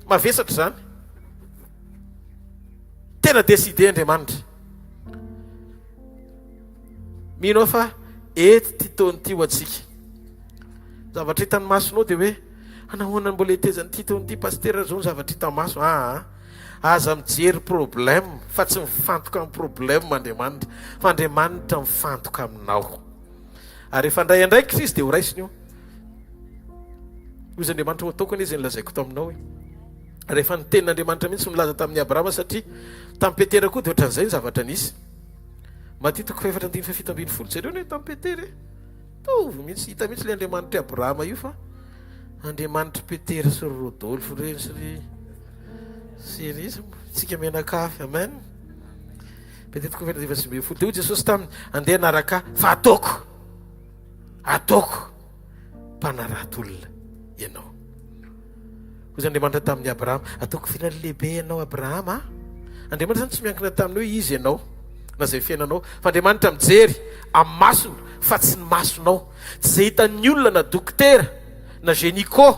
mavesatra zany, tena décidé Andriamanitra. Mino fa eto ty taony ty ho atsika. Zavatra hitany masonao dia hoe anahoana mbola etezany ty taony ty pasteur zao ny zavatra hitany maso. Aza mijery problème fa tsy mifantoka amin'ny problème Andriamanitra, fa Andriamanitra mifantoka aminao. Ary rehefa ndray andraikitra izy dia ho raisiny io. Izy Andriamanitra ho ataoko izy nilazaiko taminao hoe rehefa ny tenin'Andriamanitra mihitsy nilaza tamin'ny Abrahama, satria tamin'ny Petera koa dia ohatran'izay ny zavatra nisy. Matitoko 4:7 zareo ny tamin'ny Petera tovy mihitsy, hita mihitsy le Andriamanitra Abrahama io, fa Andriamanitra Petera sy Rodolphe reny sy izy tsika menakafy. Amen. Petitoko 4:7 dia Jesosy taminy andeha naraka fa ataoko mpanarato-olona ianao. Ozy Andriamanitra tamin'ny Abrahama, ataoko fiainany lehibe ianao Abrahama. Andriamanitra zany tsy miankina taminao izy ianao na zay fiainanao, fa Andriamanitra mijery amin'ny masona fa tsy ny masonao. Tsy zay hitan'ny olona na dokotera na génico,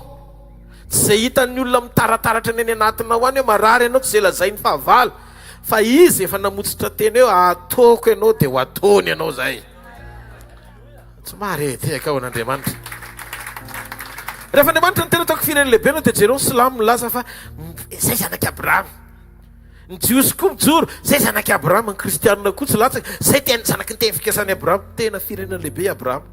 tsy zay hitan'ny olona mitarataratra ny any anatinao any hoe marary ianao, tsy zay lazay ny fahavalo, fa izy efa namotsitra tena eo ataoko ianao dia ho ataony ianao zay. Tsy mahareteka ao an'Andriamanitra. Rehefa Andriamanitra ny tena ataoko firenena lehibe anao dia jeron silamo milaza fa zay zanaky Abrahama. Ny jiosy koa mijoro, zay zanaky Abrahama. Ny kristianina koa tsy latsaka, zay tena zanaky ny teny fikasany Abrahama. Tena firenena lehibe Abrahama.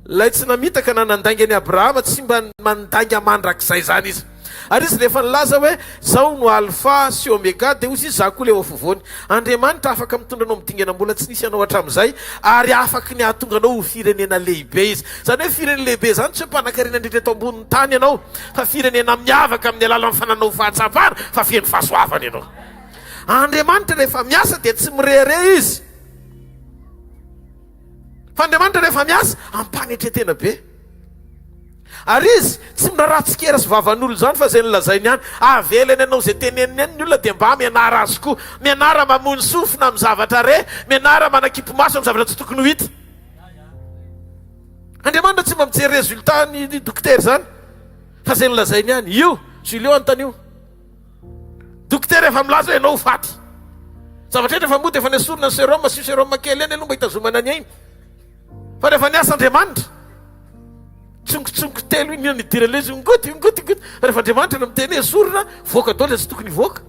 Lay tsy namitaka na nandainga any Abrahama, tsy mba mandainga mandrak'izay zany izy. Ary izy rehefa nilaza hoe zao no alpha sy omega, dia ozy izy za koa le eo afovoany. Andriamanitra afaka mitondra anao midingana mbola tsy nisy anao hatramin'izay, ary afaka ny ahatonga anao ho firenena lehibe izy. Zany hoe firenena lehibe zany tsy hoe mpanan-karena indrindra eto ambonin'ny tany ianao, fa firenena miavaka amin'ny alalan'ny fananao fahatsapana, fa feno fahasoavana ianao. Andriamanitra rehefa miasa dia tsy mirehare izy, fa Andriamanitra rehefa miasa ampanetretena be. Ary izy tsy miraratsikera sy vavan'olo zany, fa zay nilazainy ihany. Avelany ianao zay teneniny any ny olona dia mba mianara azy koa, mianara mamony sofina amin'ny zavatra re, mianara manakipy maso amin'ny zavatra tsy tokony ho hita. Andriamanitra tsy mba mijery résultat ny dokotera zany, fa zay nilazainy ihany. Io Julio antanio dokotera efa milaza hoe ianao ho faty. Zavatra eny efa mody efa nesorina ny sérum, sy sérum kely eny aloha mba hitazomana ny ainy, fa rehefa niasa Andriamanitra tsongotsongo telo iny nidira izy ngoty. Rehefa Andriamanitra no miteny esorina, voaka daholo tsy tokony voaka.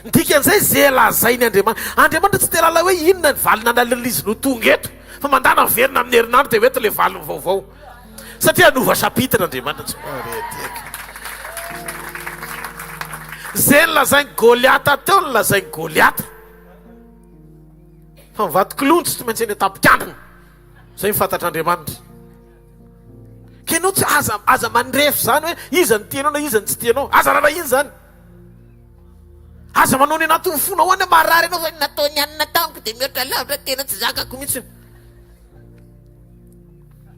Ny dikan'izay zay lazainy Andriamanitra tsy te lala hoe inona ny valina nalalizy no tonga eto, fa mandana miverina amin'ny herinandro dia hoeto le valiny vaovao, satria anova chapitre Andriamanitra. Tsy mareteka zay nilazainy Goliata teo, nilazainy Goliata fa mivady kilontsy tsy maintsy eny tapikandrina. Zay mifatatr'Andriamanitra. Ka ianao tsy aza mandrefy zany hoe iza ny tianao na iza ny tsy tianao. Aza rara iny zany. Aza manao ny anatin'ny fonao any marary ianao fa nataony anina tamiko dia mihoatra lavitra tena tsy zakako mihitsy.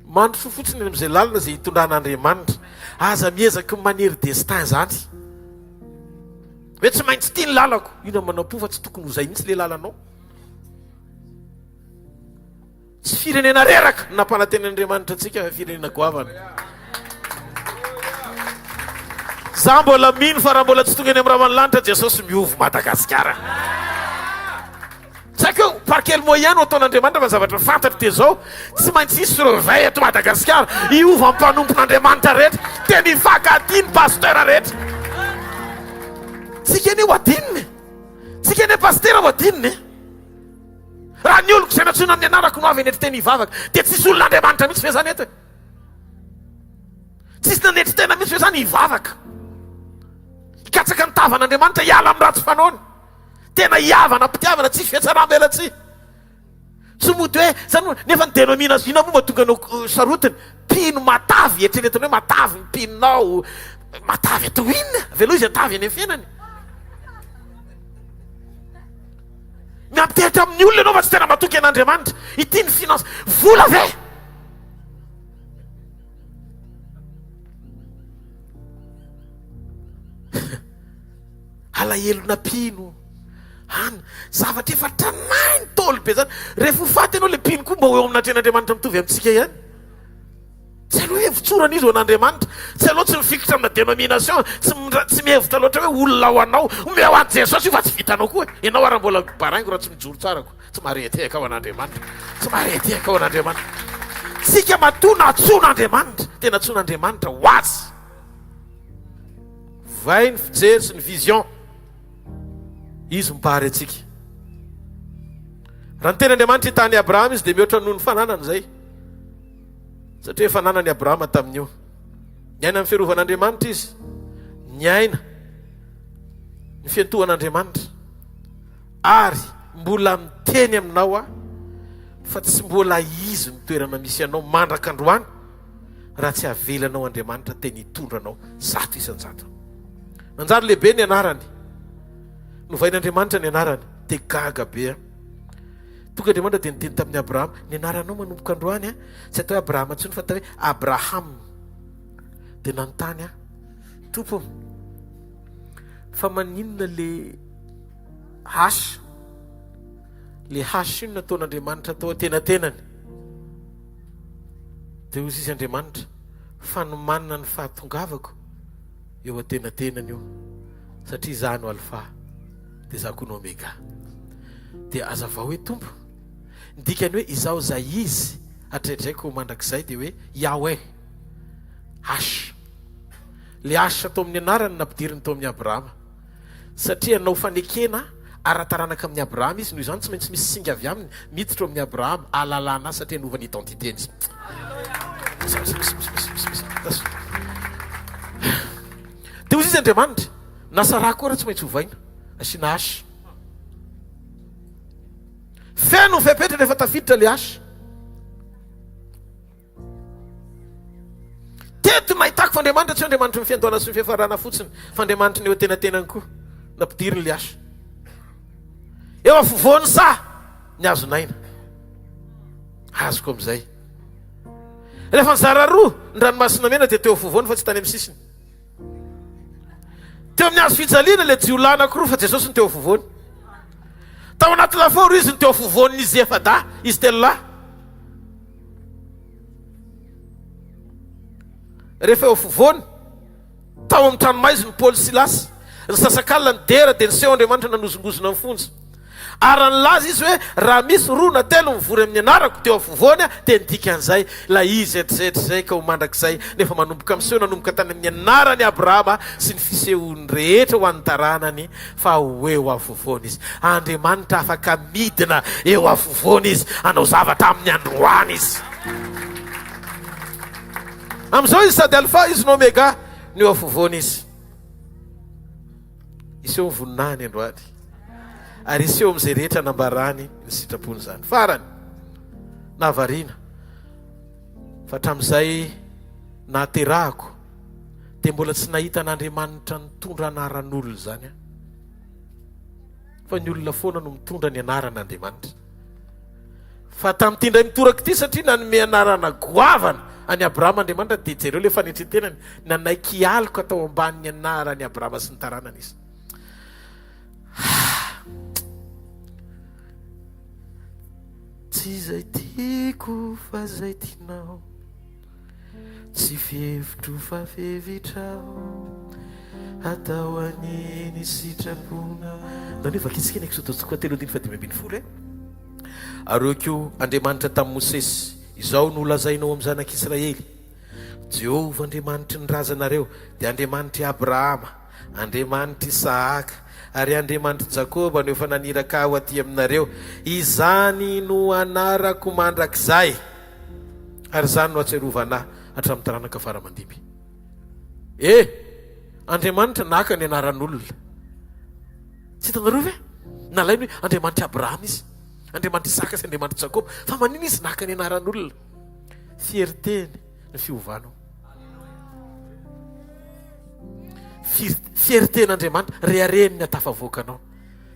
Mandro fotsiny amin'izay lalina zay hitondran'Andriamanitra. Aza miezaky maniry destin zany. Hoe tsy maintsy tia ny lalako. Ino manam-po fa tsy tokony ho zay mihitsy le lalanao. Tsy firenena reraka nampananten'Andriamanitra antsika, fa firenena goavana. Za mbola mino fa raha mbola tsy tonga eny amin'ny ramanlanitra Jesosy miovy Madagasikara. Tsy haiko par quel moyen no ataon'Andriamanitra fa zavatra fantatra dia zao, tsy maintsy hisy surveille eto Madagasikara hiova amin'ny mpanompon'Andriamanitra rehetra, teny hifankadiny pasteur rehetra. Tsika eny ho adininy, tsika eny pasteur ho adininy. Raha ny oloko izay natsoina amin'ny anarako no avy enetry teny hivavaka dia tsisy olon'Andriamanitra mihitsy ve zany eto? Tsisy nanetry tena mihitsy ve zany hivavaka? Hikatsaka ny tavan'Andriamanitra hiala amin'ny ratsy fanaony, tena hiavana mpitiavana, tsisy fiatsaram-bela tsy. Tsy mody hoe zany nefa ny dénomination momba tonga anao sarotiny pino matavy, eritreretiny hoe matavy ny pininao, matavy atao inona? Avy aloha izy atavy any amin'ny fiainany. miampitehitra amin'ny olona ianao fa tsy tena matoky an'Andriamanitra. Ity ny finance vola ve? Alahelo pino any zavatra efa tranainy tôly be zany. Rehefa ho faty ianao le pino koa mba ho eo amin'ny natren'Andriamanitra mitovy amintsika ihany. Tsy aloha hoe vitsorana izy ho an'Andriamanitra. Tsy aloha tsy mifikitra amina dénomination. Tsy mihevitra loatra hoe olona ho anao. Omeo an'i Jesosy io fa tsy vitanao koa. Ianao ara mbola baraingo raha tsy mijoro tsara koa. Tsy maharetehaka ao an'Andriamanitra. Tsy maharetehaka ao an'Andriamanitra. Sika matona atsoan'Andriamanitra. Tena atsoan'Andriamanitra ho azy. Vai ny fijery sy ny vision. Izy mipahary atsika. Raha ny tena Andriamanitra hitany Abrahama izy dia mihoatra noho ny fananany izay. Satria fananany Abrahama tamin'io. Ny aina amin'ny fiarovan'Andriamanitra izy. Ny aina ny fiantohan'Andriamanitra. Ary mbola miteny aminao fa tsy mbola izy ny toerana misy anao mandrak'androany raha tsy avelanao Andriamanitra teny hitondranao zato isan-jato. Manjary lehibe ny anarany. Novain'Andriamanitra ny anarany dia gaga be. Tonga Andriamanitra dia niteny tamin'ny Abrahama, ny anaranao manomboka androany tsy atao hoe Abrahama intsony fa atao hoe Abraham. Dia nanontany Tompo, fa maninona le hasy? Le hasy iny nataon'Andriamanitra atao atenatenany. Dia hozy izy Andriamanitra, fa no manana ny fahatongavako eo atenatenany io, satria izaho no alfa dia izaho koa no omega. Dia azavao hoe Tompo, ny dikany hoe izaho izay izy hatretraiko mandrakizay dia hoe Yahweh, hasy. Le hasy atao amin'ny anarany nampidiriny tao amin'ny Abrahama, satria nao fanekena ara-taranaka amin'ny Abrahama izy, noho izany tsy maintsy misy singa avy aminy miditra amin'ny Abrahama alalana azy satria novany identiteny. Dia hozy izy Andriamanitra, nasara koa raha tsy maintsy hovaina asiana hasy. Feno fepetra rehefa tafiditra le hasy. Teto mahitako fa Andriamanitra tsy Andriamanitra ny fiandohana sy ny fiafarana fotsiny, fa Andriamanitra ny eo atenatenany koa nampidiriny le hasy. Eo afovoany sa ny azonaina. Azoko amin'izay. Rehefa nizara roa ny ranomasina mena dia teo afovoany fa tsy tany amin'ny sisiny. Teo amin'ny hazo fijaliana le jiolana anankiroa fa Jesosy ny teo afovoany. Tao anaty lafaoro izy ny teo afovoany izy efada, izy telo lahy. Rehefa eo afovoany, tao amin'ny tranomaiziny Paoly Silasy, ny sasakalina ny dera dia ny seho Andriamanitra nanozongozona ny fonja. Ary nylaza izy hoe raha misy roa na telo mivory amin'ny anarako teo afovoany dia ny dikan'izay la izy eritreritrizay ka ho mandrakizay, nefa manomboka amin'seho nanomboka tany amin'ny anarany Abrahama sy ny fisehony rehetra ho an'ny taranany, fa ho eo afovoany izy. Andriamanitra afaka midina eo afovoany izy, anao zavatra amin'ny androany izy. Amin'izao izy sady alfa izy no omega, ny eo afovoany izy. Iseho voninahiny androany. Ary iseho amin'izay rehetra nambarany ny sitrapony izany. Farany, nahavariana, fa hatramin'izay nahaterahako, dia mbola tsy nahita n'Andriamanitra nitondra anaran'olona izany. Fa ny olona foana no mitondra ny anaran'Andriamanitra. Fa tamin'ity indray mitoraka ity satria nanome anarana goavana any Abrahama Andriamanitra dia jereo le fanetrentenany, nanaiky alika atao ambanin'ny anarany Abrahama sy ny taranany izy. Tsy izay tiako fa izay tianao, tsy fihevitro fa fihevitrao, atao an'iny sitrapona. Ndany hoe vakitsika iny Exode koa 3:5-10. Ary eo Andriamanitra tamin'i Mosesy, izao no lazainao amin'ny zanak'Israely, Jehovah Andriamanitry ny razanareo dia Andriamanitry Abrahama, Andriamanitry Isaaka ary Andriamanitry Jakoba no efa naniraka aho aty aminareo. Izany no anarako mandrakizay, ary izany no atserovanahy hatramin'ny taranaka faramandimby. Andriamanitra naka ny anaran'olona. Tsy hitanareo ve? Nalainy hoe Andriamanitry Abrahama izy, Andriamanitry Isaka sy Andriamanitry Jakoba, fa manino izy naka ny anaran'olona? Fierteny ny fiovanao. Fierten'Andriamanitra rehareniny atafavoakanao.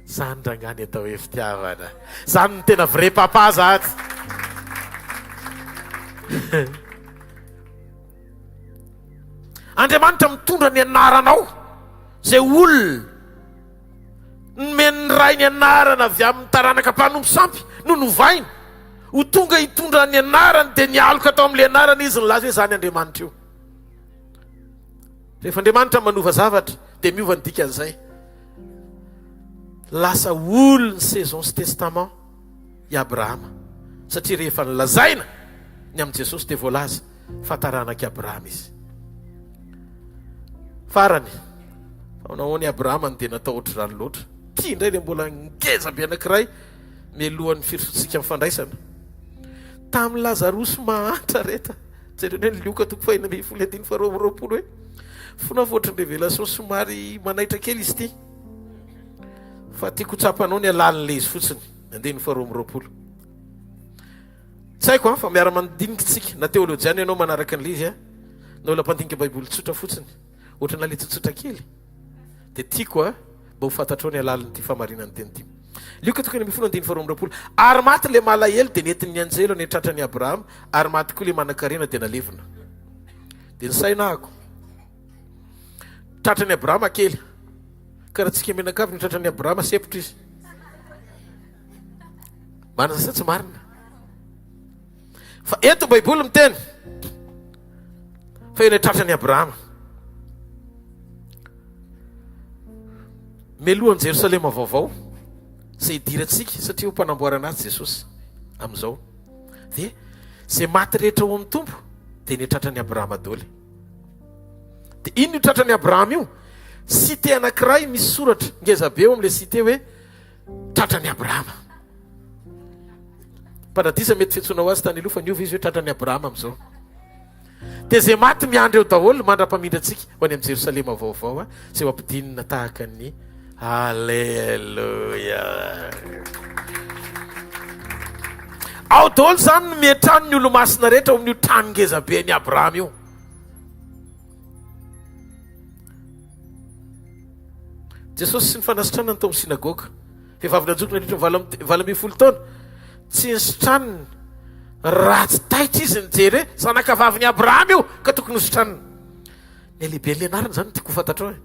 zany rangany atao hoe fitiavana, zany ny tena vrai papa zany. Andriamanitra mitondra ny anaranao, zay olona nomeny ray ny anarana avy amin'ny taranaka mpanompo sampy no novainy ho tonga hitondra ny anarany dia nialoka atao amin'ilay anarana izy nylaza hoe zany Andriamanitra io. Rehefa Andriamanitra manova zavatra dia miova ny dikan'izay. Lasa olona ny saison sy testament i Abrahama, satria rehefa nilazaina ny amin'i Jesosy dia voalaza fataranaki Abrahama izy. Farany nahoany Abrahama dia natao ohatry rano loatra. Tia indray dia mbola ngeza be anankiray mialohan'ny firotsika mifandraisana. Tamin'ny Lazarosy mahantra reta, jereo hoe nilioka toko fahina amby folo andiny faharoa amby roapolo hoe fona voatriny révélation somary manaitra kely izy ty. Fa tiako tsapanao ny alalin'le izy fotsiny andiny faharoa amby roapolo. Tsy haiko fa miara-mandinika tsika na teolojiana ianao manaraka an'le izy na ola mpandinika baiboly tsotra fotsiny ohatrana le tsotsotra kely dia tiako mba ho fantatrao ny alalin'ity famarinany teny ty. Lioka tokony amby folo andiny faharoa amby roapolo. Ary maty le malahelo dia nentin'ny anjelo ny tratrany Abrahama, ary maty koa le manan-karena dia nalevina. Dia nisainahako tratrany Abrahama kely, karaha tsika menakavy ny tratrany Abrahama sepitra izy. Marina sa tsy marina? Fa eto baiboly miteny fa io ny tratrany Abrahama. Melohan'ny Jerosalema vaovao zay idiratsika satria ho mpanamboarana azy Jesosy amin'izao. Dia zay maty rehetra ho amin'ny tompo dia ny tratrany Abrahama daholo. Dia ino io tratrany Abrahama io? Cité anankiray misy soratra ngeza be eo amin'ilay cité hoe tratrany Abrahama. Paradisa mety fiantsoanao azy tany aloha fa niova izy hoe tratrany Abrahama amin'izao. Dia zay maty miandry eo daholo mandra-pamindratsika ho any amin'ny Jerosalema vaovao zay ho ampidinina tahaka ny Alleluia. Ao daholo zany no miantrano ny olo-masina rehetra ao amin'io tany ngeza be ny Abrahama io. Jesosy sy ny fanasitranany tao amin'ny sinagoga, vehivavy nanjokona nandritra valo amby folo taona, tsy nisitraniny ratsy taitra izy nijery hoe zanakavavy ny Abrahama io ka tokony hositraniny. Ny lehibe ny anarany zany tiako fantatrao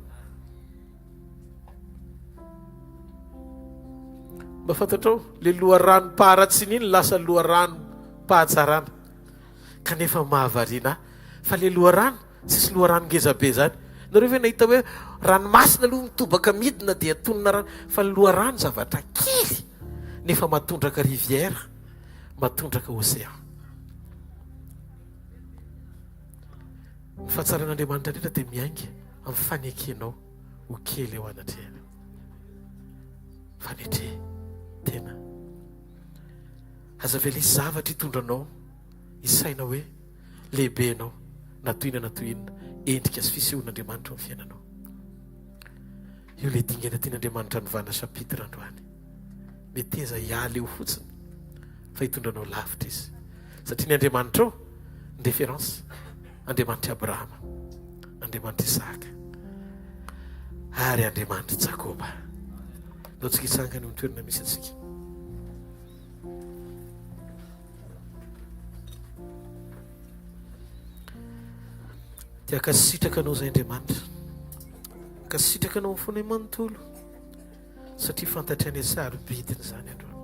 mba fantatrao le loharano paharatsiny iny lasa loharano pahatsarana. Kanefa mahavariana fa le loharano sisy loharano ngeza be zany. Nareo ve nahita hoe ranomasina aloha mitobaka midina dia atonina rano, fa ny loharano zavatra kely nefa matondraka rivière, matondraka océan. Ny fahatsaran'Andriamanitra rehetra dia miainga amin'ny fanekenao ho kely eo anatrehana. Fanetre tena aza velisy zavatra hitondranao isaina hoe lehibenao natoinana endrika sy fisehoan'Andriamanitra amin'ny fiainanao. Io le dingana tian'Andriamanitra novana chapitre androany. Meteza hiala eo fotsiny fa hitondranao lavitra izy. Satria ny Andriamanitra ny référence, Andriamanitra Abrahama, Andriamanitra Isaka ary Andriamanitra Jakoba. Nao tsika hitsangany amin'ny toerana misy atsika. Dia akasitraka anao zay Andriamanitra, akasitraka anao amin'ny fona manontolo satria fantatrany sarobidiny zany androany.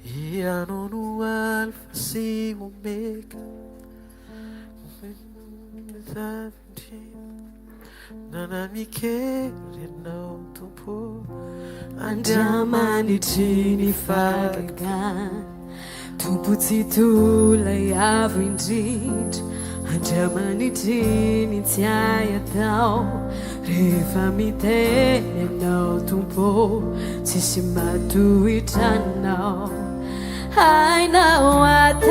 Ianao no alfa sy omega, nanamikery anao tompo, Andriamanitry ny fagagana, tompo tsy tolay avo indrindra. Andriamanitry ny tsy hay atao, rehefa miteny anao tompo, tsisy matohitra anao. Hainao atao,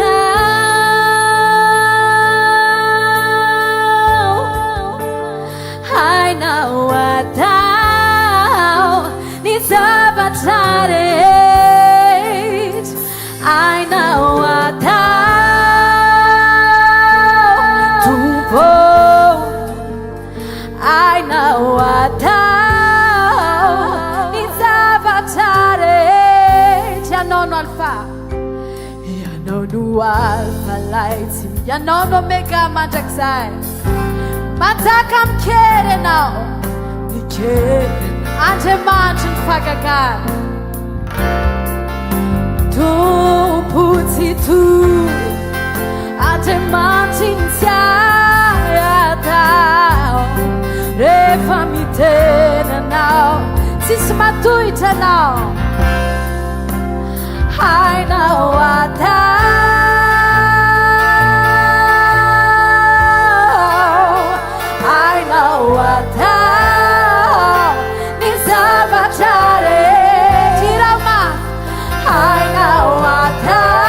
hainao atao ny zavatra rehetra, hainao atao tompo, hainao atao ny Alpha light Yanao no mega mandraksay Mataka mkere nao Nikere Andriamanitra ny fagagana Tompotsito Andriamanitra ny siaratao Rehefa mitenanao Tsisy matohitra anao Hainao atao Hainao atao Ny zavatra rehetra Hainao atao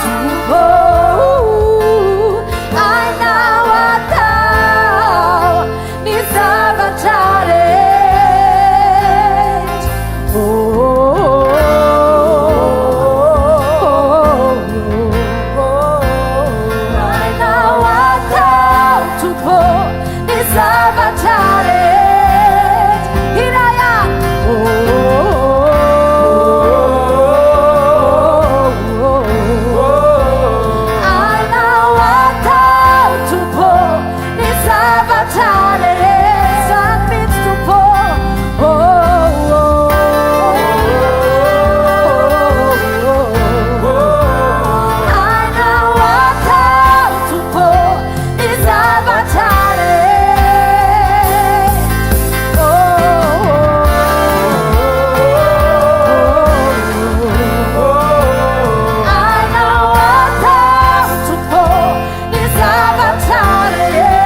Tompo Hainao atao Ny zavatra rehetra Hainao atao Tompo Ny zavatra rehetra Hiraya Hainao atao Tompo Ny zavatra rehetra Sanmity Tompo Hainao atao Tompo Ny zavatra Hainao atao Tompo Ny zavatra rehetra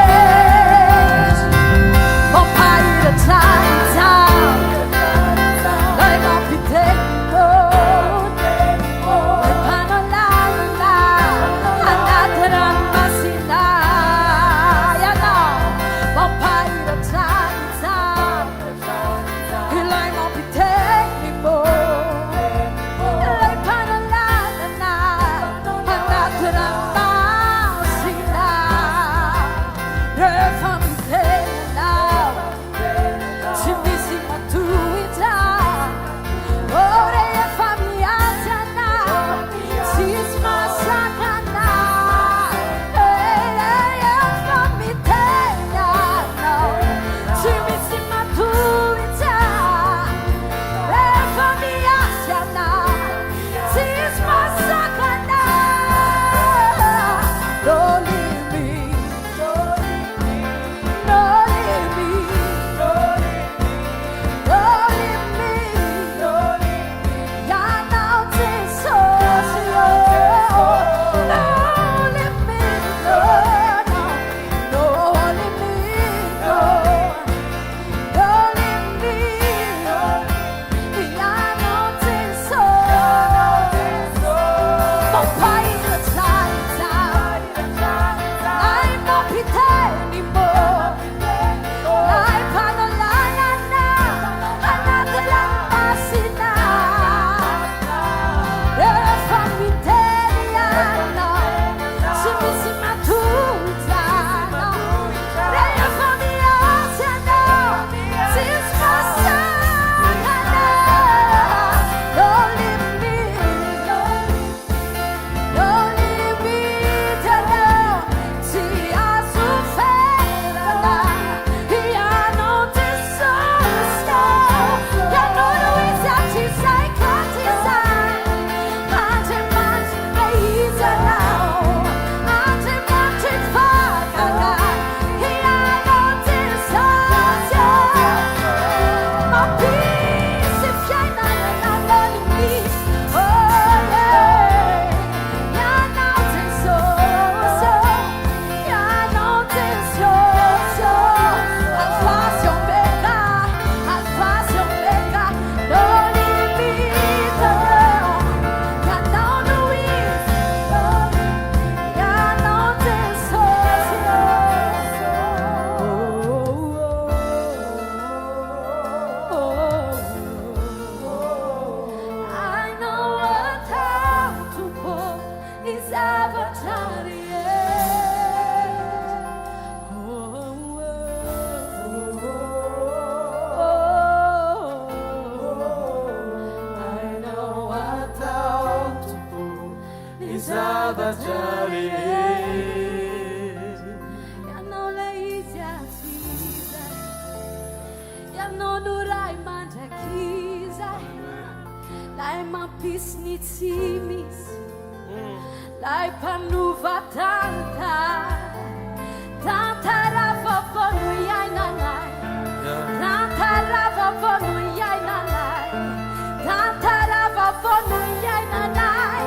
Mampahiratra ny tao Lay mampiteno Lay mpanalana Anaty ranomasina Ianao Mampahiratra ny tao Ilay mampiteno Lay mpanalana Anaty ranomasina Rehefa mitenanao Tsy misy matohitra Rehefa miasa anao Tsisy masaka anao Rehefa mitenanao Tsy misy matohitra zavatra rehetra. Ianao lay izy azizay, ianao no ray mandrakizay, lay mampisy ny tsy misy, lay mpanova tantara, tantara vaovao no iainanay, tantara vaovao no iainanay, tantara vaovao no iainanay,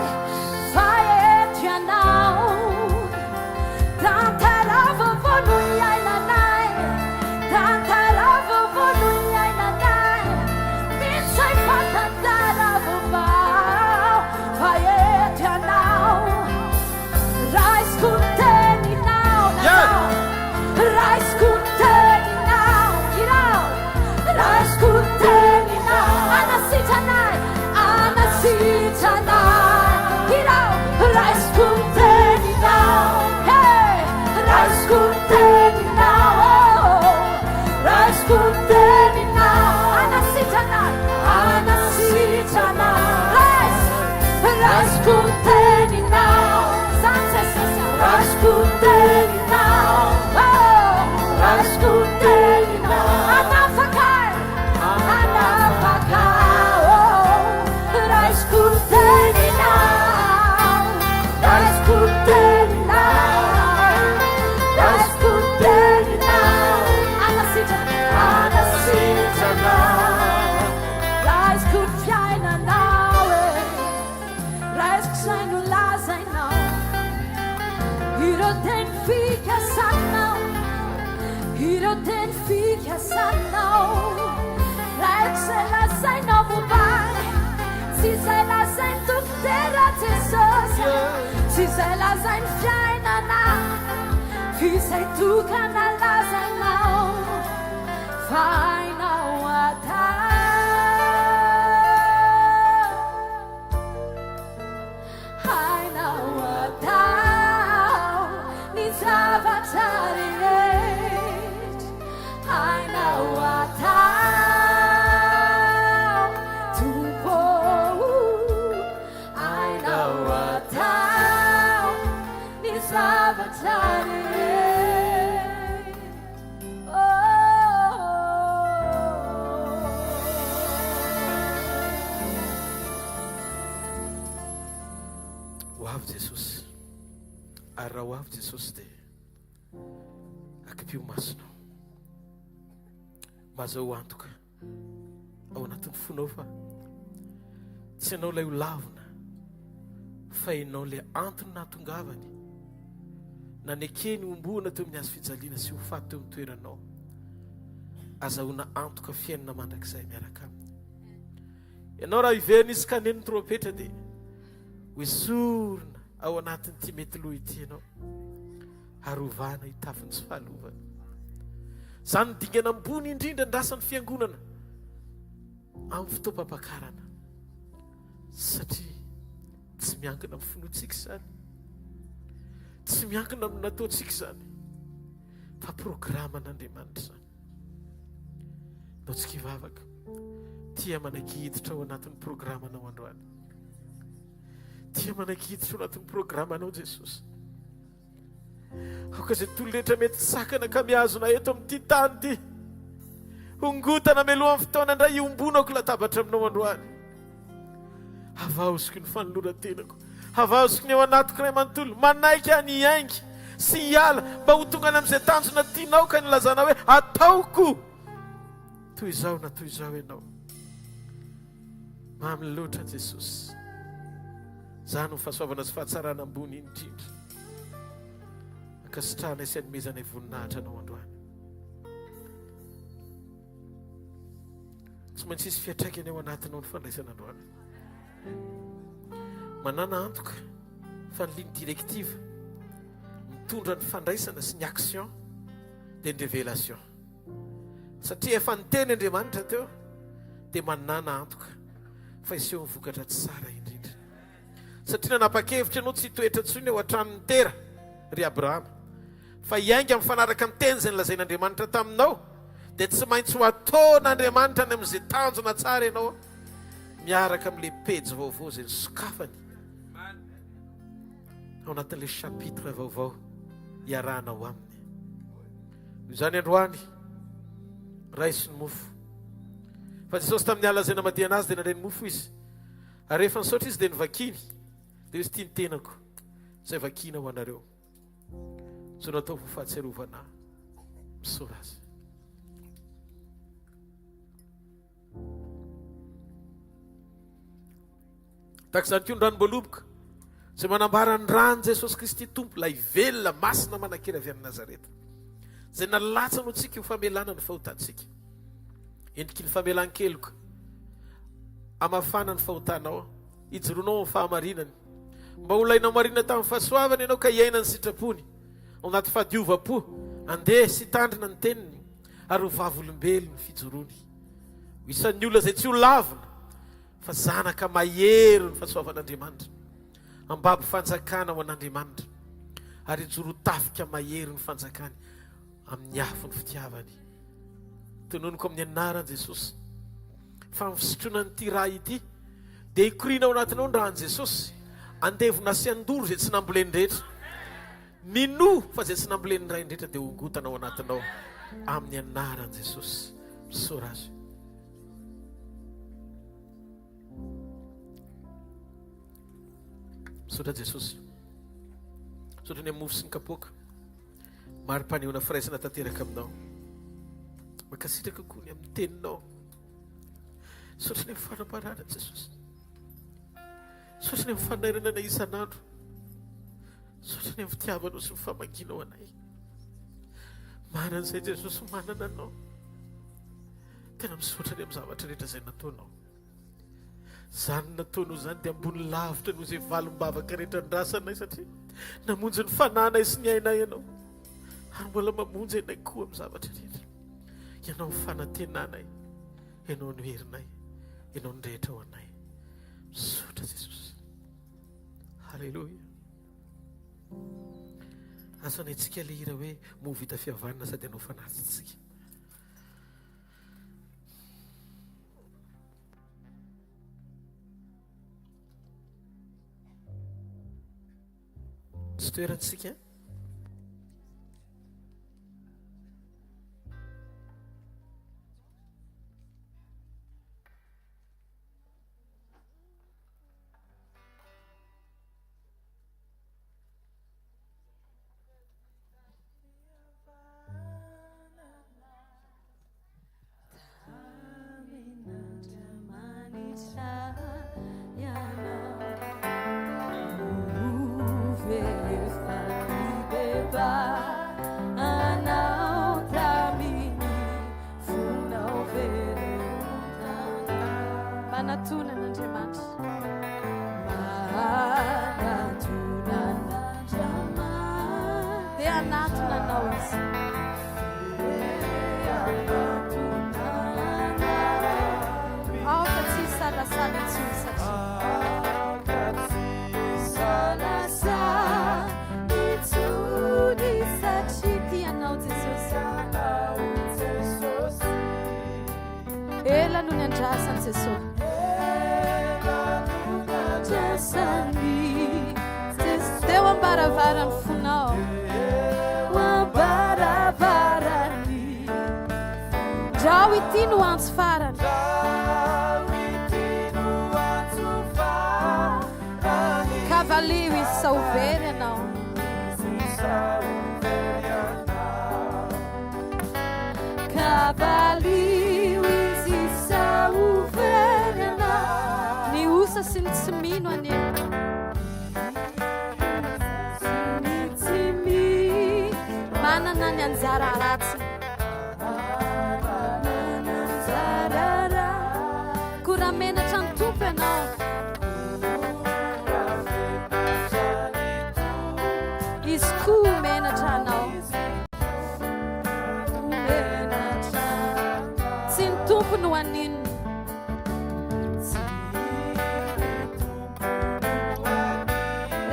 fa eto ianao, tantara vaovao no iainanay, tantara vaovao no iainanay, mitsay fa tantara vaovao, fa eto ianao, raisiko ny teninao nanao, raisiko ny teninao irao, raisiko ny teninao anasitranay, anasitranay irao, raisiko ny teninao, hey, raisiko ny teninao, raisiko ny teninao anasitranay, anasitranay, raisiko ny teninao, raisiko ny teninao, raisiko ny teninao anafakay, anafakay, raisiko ny teninao, raisiko ny teninao, raisiko ny teninao anasitranay, anasitranay, raisiko ny fiainanao, raisiko zay no lazainao, ireo teny fikasanao, ireo teny fikasanao, raiko zay lazainao mombany, tsy zay lazainy dokotera Jesosy, tsy zay lazainy fiainana, izay tokana lazainao, fa hainao atao, hainao atao ny zavatra rehetra, hainao atao tompo, hainao atao ny zavatra rehetra. Ho avy Jesosy, ary raha ho avy Jesosy dia akipio masonao, mazao antoka ao anatin'ny fonao fa tsy ianao ilay ho lavina, fa ianao ilay antony nahatongavany, na ny akeny ombona teo amin'ny hazo fijaliana sy ho faty teo amin'ny toeranao, azahoana antoka fiainana mandrakizay miaraka aminy. Ianao raha iverina izy kaneny ny trompetra dia hoesorina ao anatin'ity mety loha ity ianao, harovana hitafiny tsy fahalovana. Zany ny dingana ambony indrindra ndrasan'ny fiangonana amin'ny fotoam-pampakarana, satria tsy miankina amin'ny finoantsika izany, tsy miankina amin'ny nataontsika izany, fa programan'Andriamanitra izany. Naotsika hivavaka, tia manakihiditra ao anatin'ny programanao androany, tia manakihiditra ao anatin'ny programanao Jesosy. Aoka izay tontolo rehetra mety sakana ka mihazona eto amin'ity tany ity, hongotana melohan'ny fotoana indray iombonako latabatra aminao androany. Havaosiko ny fanoloran-tenako, havaosiko ny ao anatiko iray manontolo, manaiky any hiaingy sy hiala mba ho tonga any amin'izay tanjona tianao ka nilazana hoe ataoko toy izao na toy izao ianao. Mamy loatra Jesosy, zany ny fahasoavana sy fahatsarana ambony indrindra, akasitrahana sy anomezana voninahitra anao androany. Tsy maintsy isy fiatraikany ao anatinao ny fandraisana androany. Manana antoka fa ny ligne directive mitondra ny fandraisana sy ny action dia ny révélation, satria efa niteny Andriamanitra teo dia manana antoka fa iseho ny vokatra tsara indrindra, satria nanapa-kevitra ianao tsy hitoetra tsony ao an-tranony tera ry Abrahama, fa hiainga mifanaraka ny teny izay nilazain'Andriamanitra taminao, dia tsy maintsy ho ataon'Andriamanitra ny amin'izay tanjona tsara ianao, miaraka amin'ilay pejy vaovao izay ny sokafany. ao anatin'ilay chapitre vaovao iarahanao aminy. Izany androany raiso ny mofo. Fa Jesosy tamin'ny alazaina madiana azy dia nare ny mofo izy. Ary rehefa nisaotra izy dia nivakiny. Dia izy tia ny tenako izay vakina ho anareo. So natao ho fahatsiarovana misora azy. Tahaka izany koa ny ranom-boaloboka izay manambara ny rano Jesosy Kristy tompo ilay velona masina manankely avy amin'ny Nazareta, izay nalatsana antsika ho famelana ny fahotantsika. Endriky ny famelan-keloko amafana ny fahotanao, ijoroanao amin'ny fahamarinany, mba ho lainao marina tamin'ny fahasoavana ianao ka hiaina ny sitrapony ao anaty fahadiova-po, andeha sy tandrina ny teniny ary ho vavolombelo ny fijoroany. Ho isan'ny olona izay tsy ho lavina fa zanaka mahery ny fahasoavan'Andriamanitra, ambabo fanjakana ho an'Andriamanitra, ary ijoro tafika mahery ny fanjakany amin'ny afo ny fitiavany. Tononiko amin'ny anaran'i Jesosy fa ny fisotroana n'ity raha ity dia hikoriana ao anatinao ny rahan'i Jesosy, andevona sy andoro izay tsy namboleny rehetra, mino fa izay tsy namboleny ray rehetra dia hongotana ao anatinao amin'ny anaran'i Jesosy. Misora azy. Misaotra Jesosy, misaotra ny amin'ny mofo sy ny kapoaka, mari-panehoana firaisana tanteraka aminao, mankasitraka koa ny amin'ny teninao. Misaotra ny amin'ny fanamparana Jesosy, misaotra ny amin'ny fanairana anay isan'andro, misaotra ny amin'ny fitiavanao sy ny famanginao anay. Manan'izay Jesosy manana anao, tena misaotra ny amin'ny zavatra rehetra izay nataonao. Zany nataonao zany dia ambony lavitra noho izay valim-bavaka rehetra ndrasanay, satria namonjy ny fananay sy ny ainay ianao, ary mbola mamonjy anay koa amin'ny zavatra rehetra. Ianao ny fanantenanay, ianao ny herinay, ianao ny rehetra ho anay. Misaotra Jesosy. Halleluja. Asanaytsika le hira hoe mo vita fihavanana sady ianao fanahytsika. Tsy toerantsika.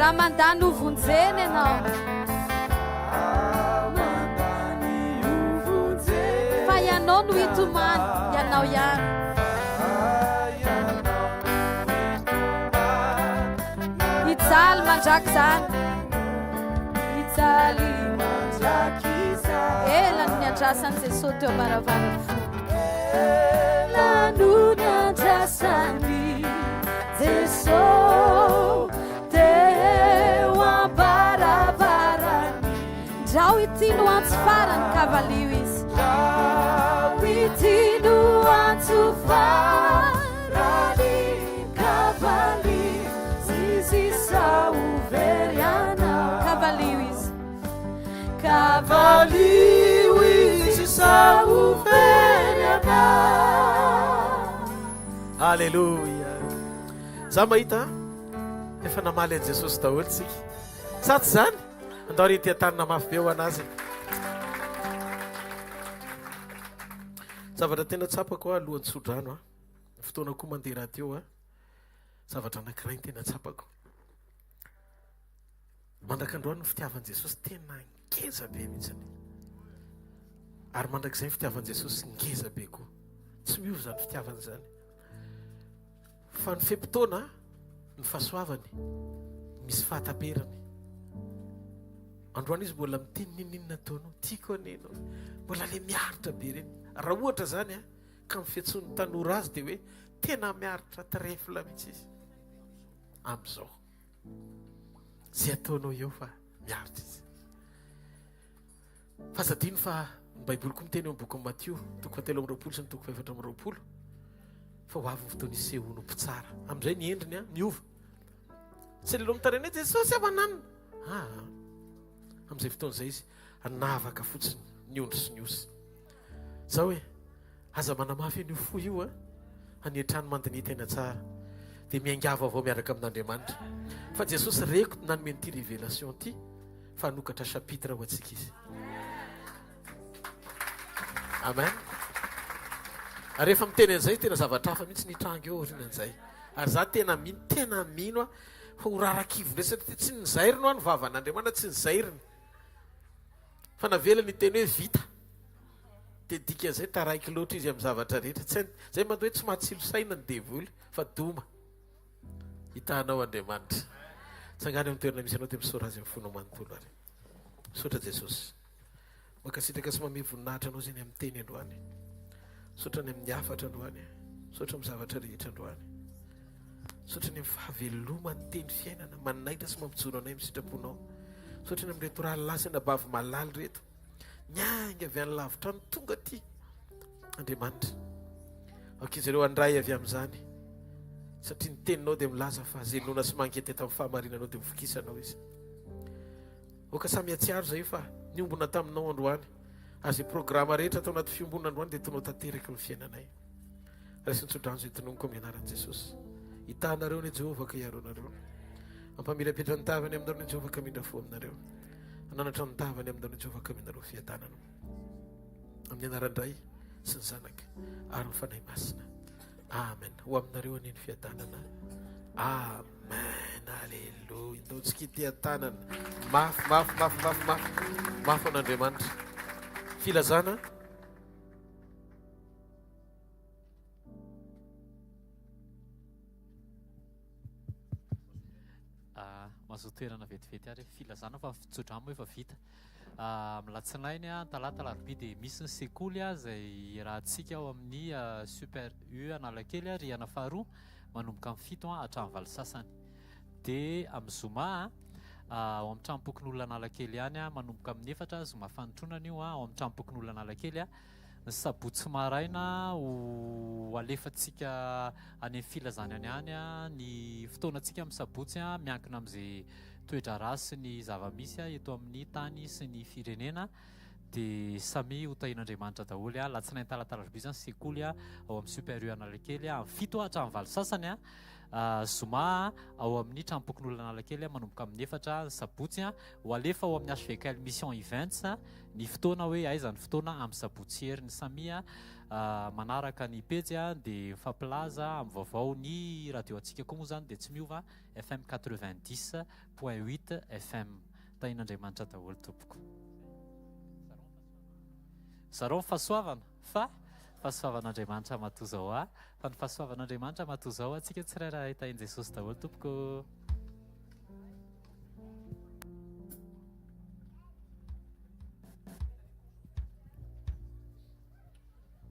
Ramandani uvunzene nao fa ianao no itomany ianao ihany hijaly mandraky zany Elany niandrasany Jesosy teo baravarany fo. Elano niandrasany Jesosy teo ambaravarany. Ndrao ity no antso farany kavalio izy. Ndrao ity no antso farany kavalio izy sauveriana. Kavalio izy. Kavalio izy sauveriana. Halleluja. Za mahita efa namaly an Jesosy daholo tsika. Sa tsy zany? Andao rety tanana mafy be ho anazy. Zavatra tena tsapako alohan'ny tsodrano fotoana koa mandeha raha teo zavatra anankiray tena tsapako. Mandrakandroany ny fitiavan'i Jesosy tena ngeza be mihitsiny. Ary mandrakizay ny fitiavan'i Jesosy ngeza be koa. Tsy miova zany fitiavany zany. Fa ny fepitoana ny fahasoavany misy fahataperany. Androany izy mbola miteny ninninona taonao tiako aneno, mbola le miaritra be reny. Raha ohatra zany ka ny fiantson'ny tanora azy dia hoe tena miaritra trefla mihitsy izy amin'izao. Zay ataonao eo fa miaritra izy. Fa zadino fa ny Baiboly koa miteny eo amin'ny bokin'ny Matthieu 7:20 sy 7:20 fa ho avy ny fotoana isehono mpitsara. Amin'izay ny endriny miova. Tsy lelo mitarena Jesosy amananina. Amin'izay fotoana izay izy anavaka fotsiny ny ondry sy ny osy. Zao hoe aza manamafy an'io fo io hanetrany mandiny tena tsara dia miangava avao miaraka amin'Andriamanitra. Fa Jesosy reko nanome n'ity révélation ity fa hanokatra chapitre ho antsika izy. Amen. Ary rehefa miteny an'izay tena zavatra hafa mihitsy nitrango eo orinan'izay. Ary za tena mino fa ho rarakivo resaka tsy nizairino any vavan'Andriamanitra tsy nizairiny. Fa navela ny teny hoe vita. Dia dikan'izay taraiky loatra izy amin'ny zavatra rehetra. Zay mandoa hoe tsy matsilo saina ny devoly fa doma. Hitanao Andriamanitra. Tsangany amin'ny toerana misy anao dia misaora azy amin'ny fonao manontolo ary. Misaotra Jesosy. Makasitraka sy mame voninahitra anao zay ny amin'ny teny androany. Misaotra ny amin'ny hafatra androany. Misaotra amin'ny zavatra rehetra androany. Misaotra ny amin'ny fahavelomany teny fiainana maninaitra sy mampijoro anay amin'ny sitraponao. Misaotra ny amin'reto ranolasana bavy malaly reto. Nianga avy any lavitra ny tonga aty. Andriamanitra. Ankizy andray avy amin'izany. Satria ny teninao dia milaza fa zenona sy mangety tamin'ny fahamarinanao dia mivokisanao izy. Oka samy atsiaro zay fa niombona taminao androany. Azy programa rehetra atao anaty fiombona androany dia tonao tanteraka ny fiainanay. Raha tsodrano zay tononoko amin'ny anaran'i Jesosy. Hitanareo ny Jehovah ka hiaronareo. Ampamirapetra ny tavany aminareo ny Jehovah ka mindra fo aminareo. Ananatra ny tavany aminareo ny Jehovah ka minareo fiadanana. Amin'ny anaran-dray sy ny zanaka ary ny fanahy masina. Amen. Ho aminareo aniny fiadanana. Amen. Alleluia. Ndaontsika ity tanana. Mafy an'Andriamanitra. Filazana. Mazoto toerana vetivety ary filazana fa fitsodramo efa vita. Milatsinainy talata larobia dia misy ny sekoly izay rahantsika ao amin'ny super U Analakely rihana faharoa manomboka amin'ny 7 hatramin'ny 8 sasany. Dia amin'ny zoma ao amin'ny tranopokon'olona Analakely ihany manomboka amin'ny 4 zoma fanotronana io ao amin'ny tranopokon'olona Analakely ny sabotsy maraina ho alefantsika any amin'ny filazana any ny fotoanantsika amin'ny sabotsy miankina amin'izay toetra rasy sy ny zavamisy eto amin'ny tany sy ny firenena dia samy ho tahin'Andriamanitra daholo latsinainy talata larobia zany sekoly ao amin'ny super U Analakely amin'ny 7 hatramin'ny 8 sasany zoma ao amin'ny tranopokon'olona Analakely manomboka amin'ny 4 ny sabotsy ho alefa ao amin'ny hvkl-mission events ny fotoana hoe aiza ny fotoana amin'ny sabotsy hery ny samy manaraka ny pejy dia mifampilaza amin'ny vaovao ny radio antsika koa moa zany dia tsy miova FM 90.8 FM tahin'Andriamanitra daholo tompoko. Zareo ny fahasoavana fa fahasoavan'Andriamanitra matoa zao fa ny fahasoavan'Andriamanitra matoa zao antsika tsirairay tahin' Jesosy daholo tompoko.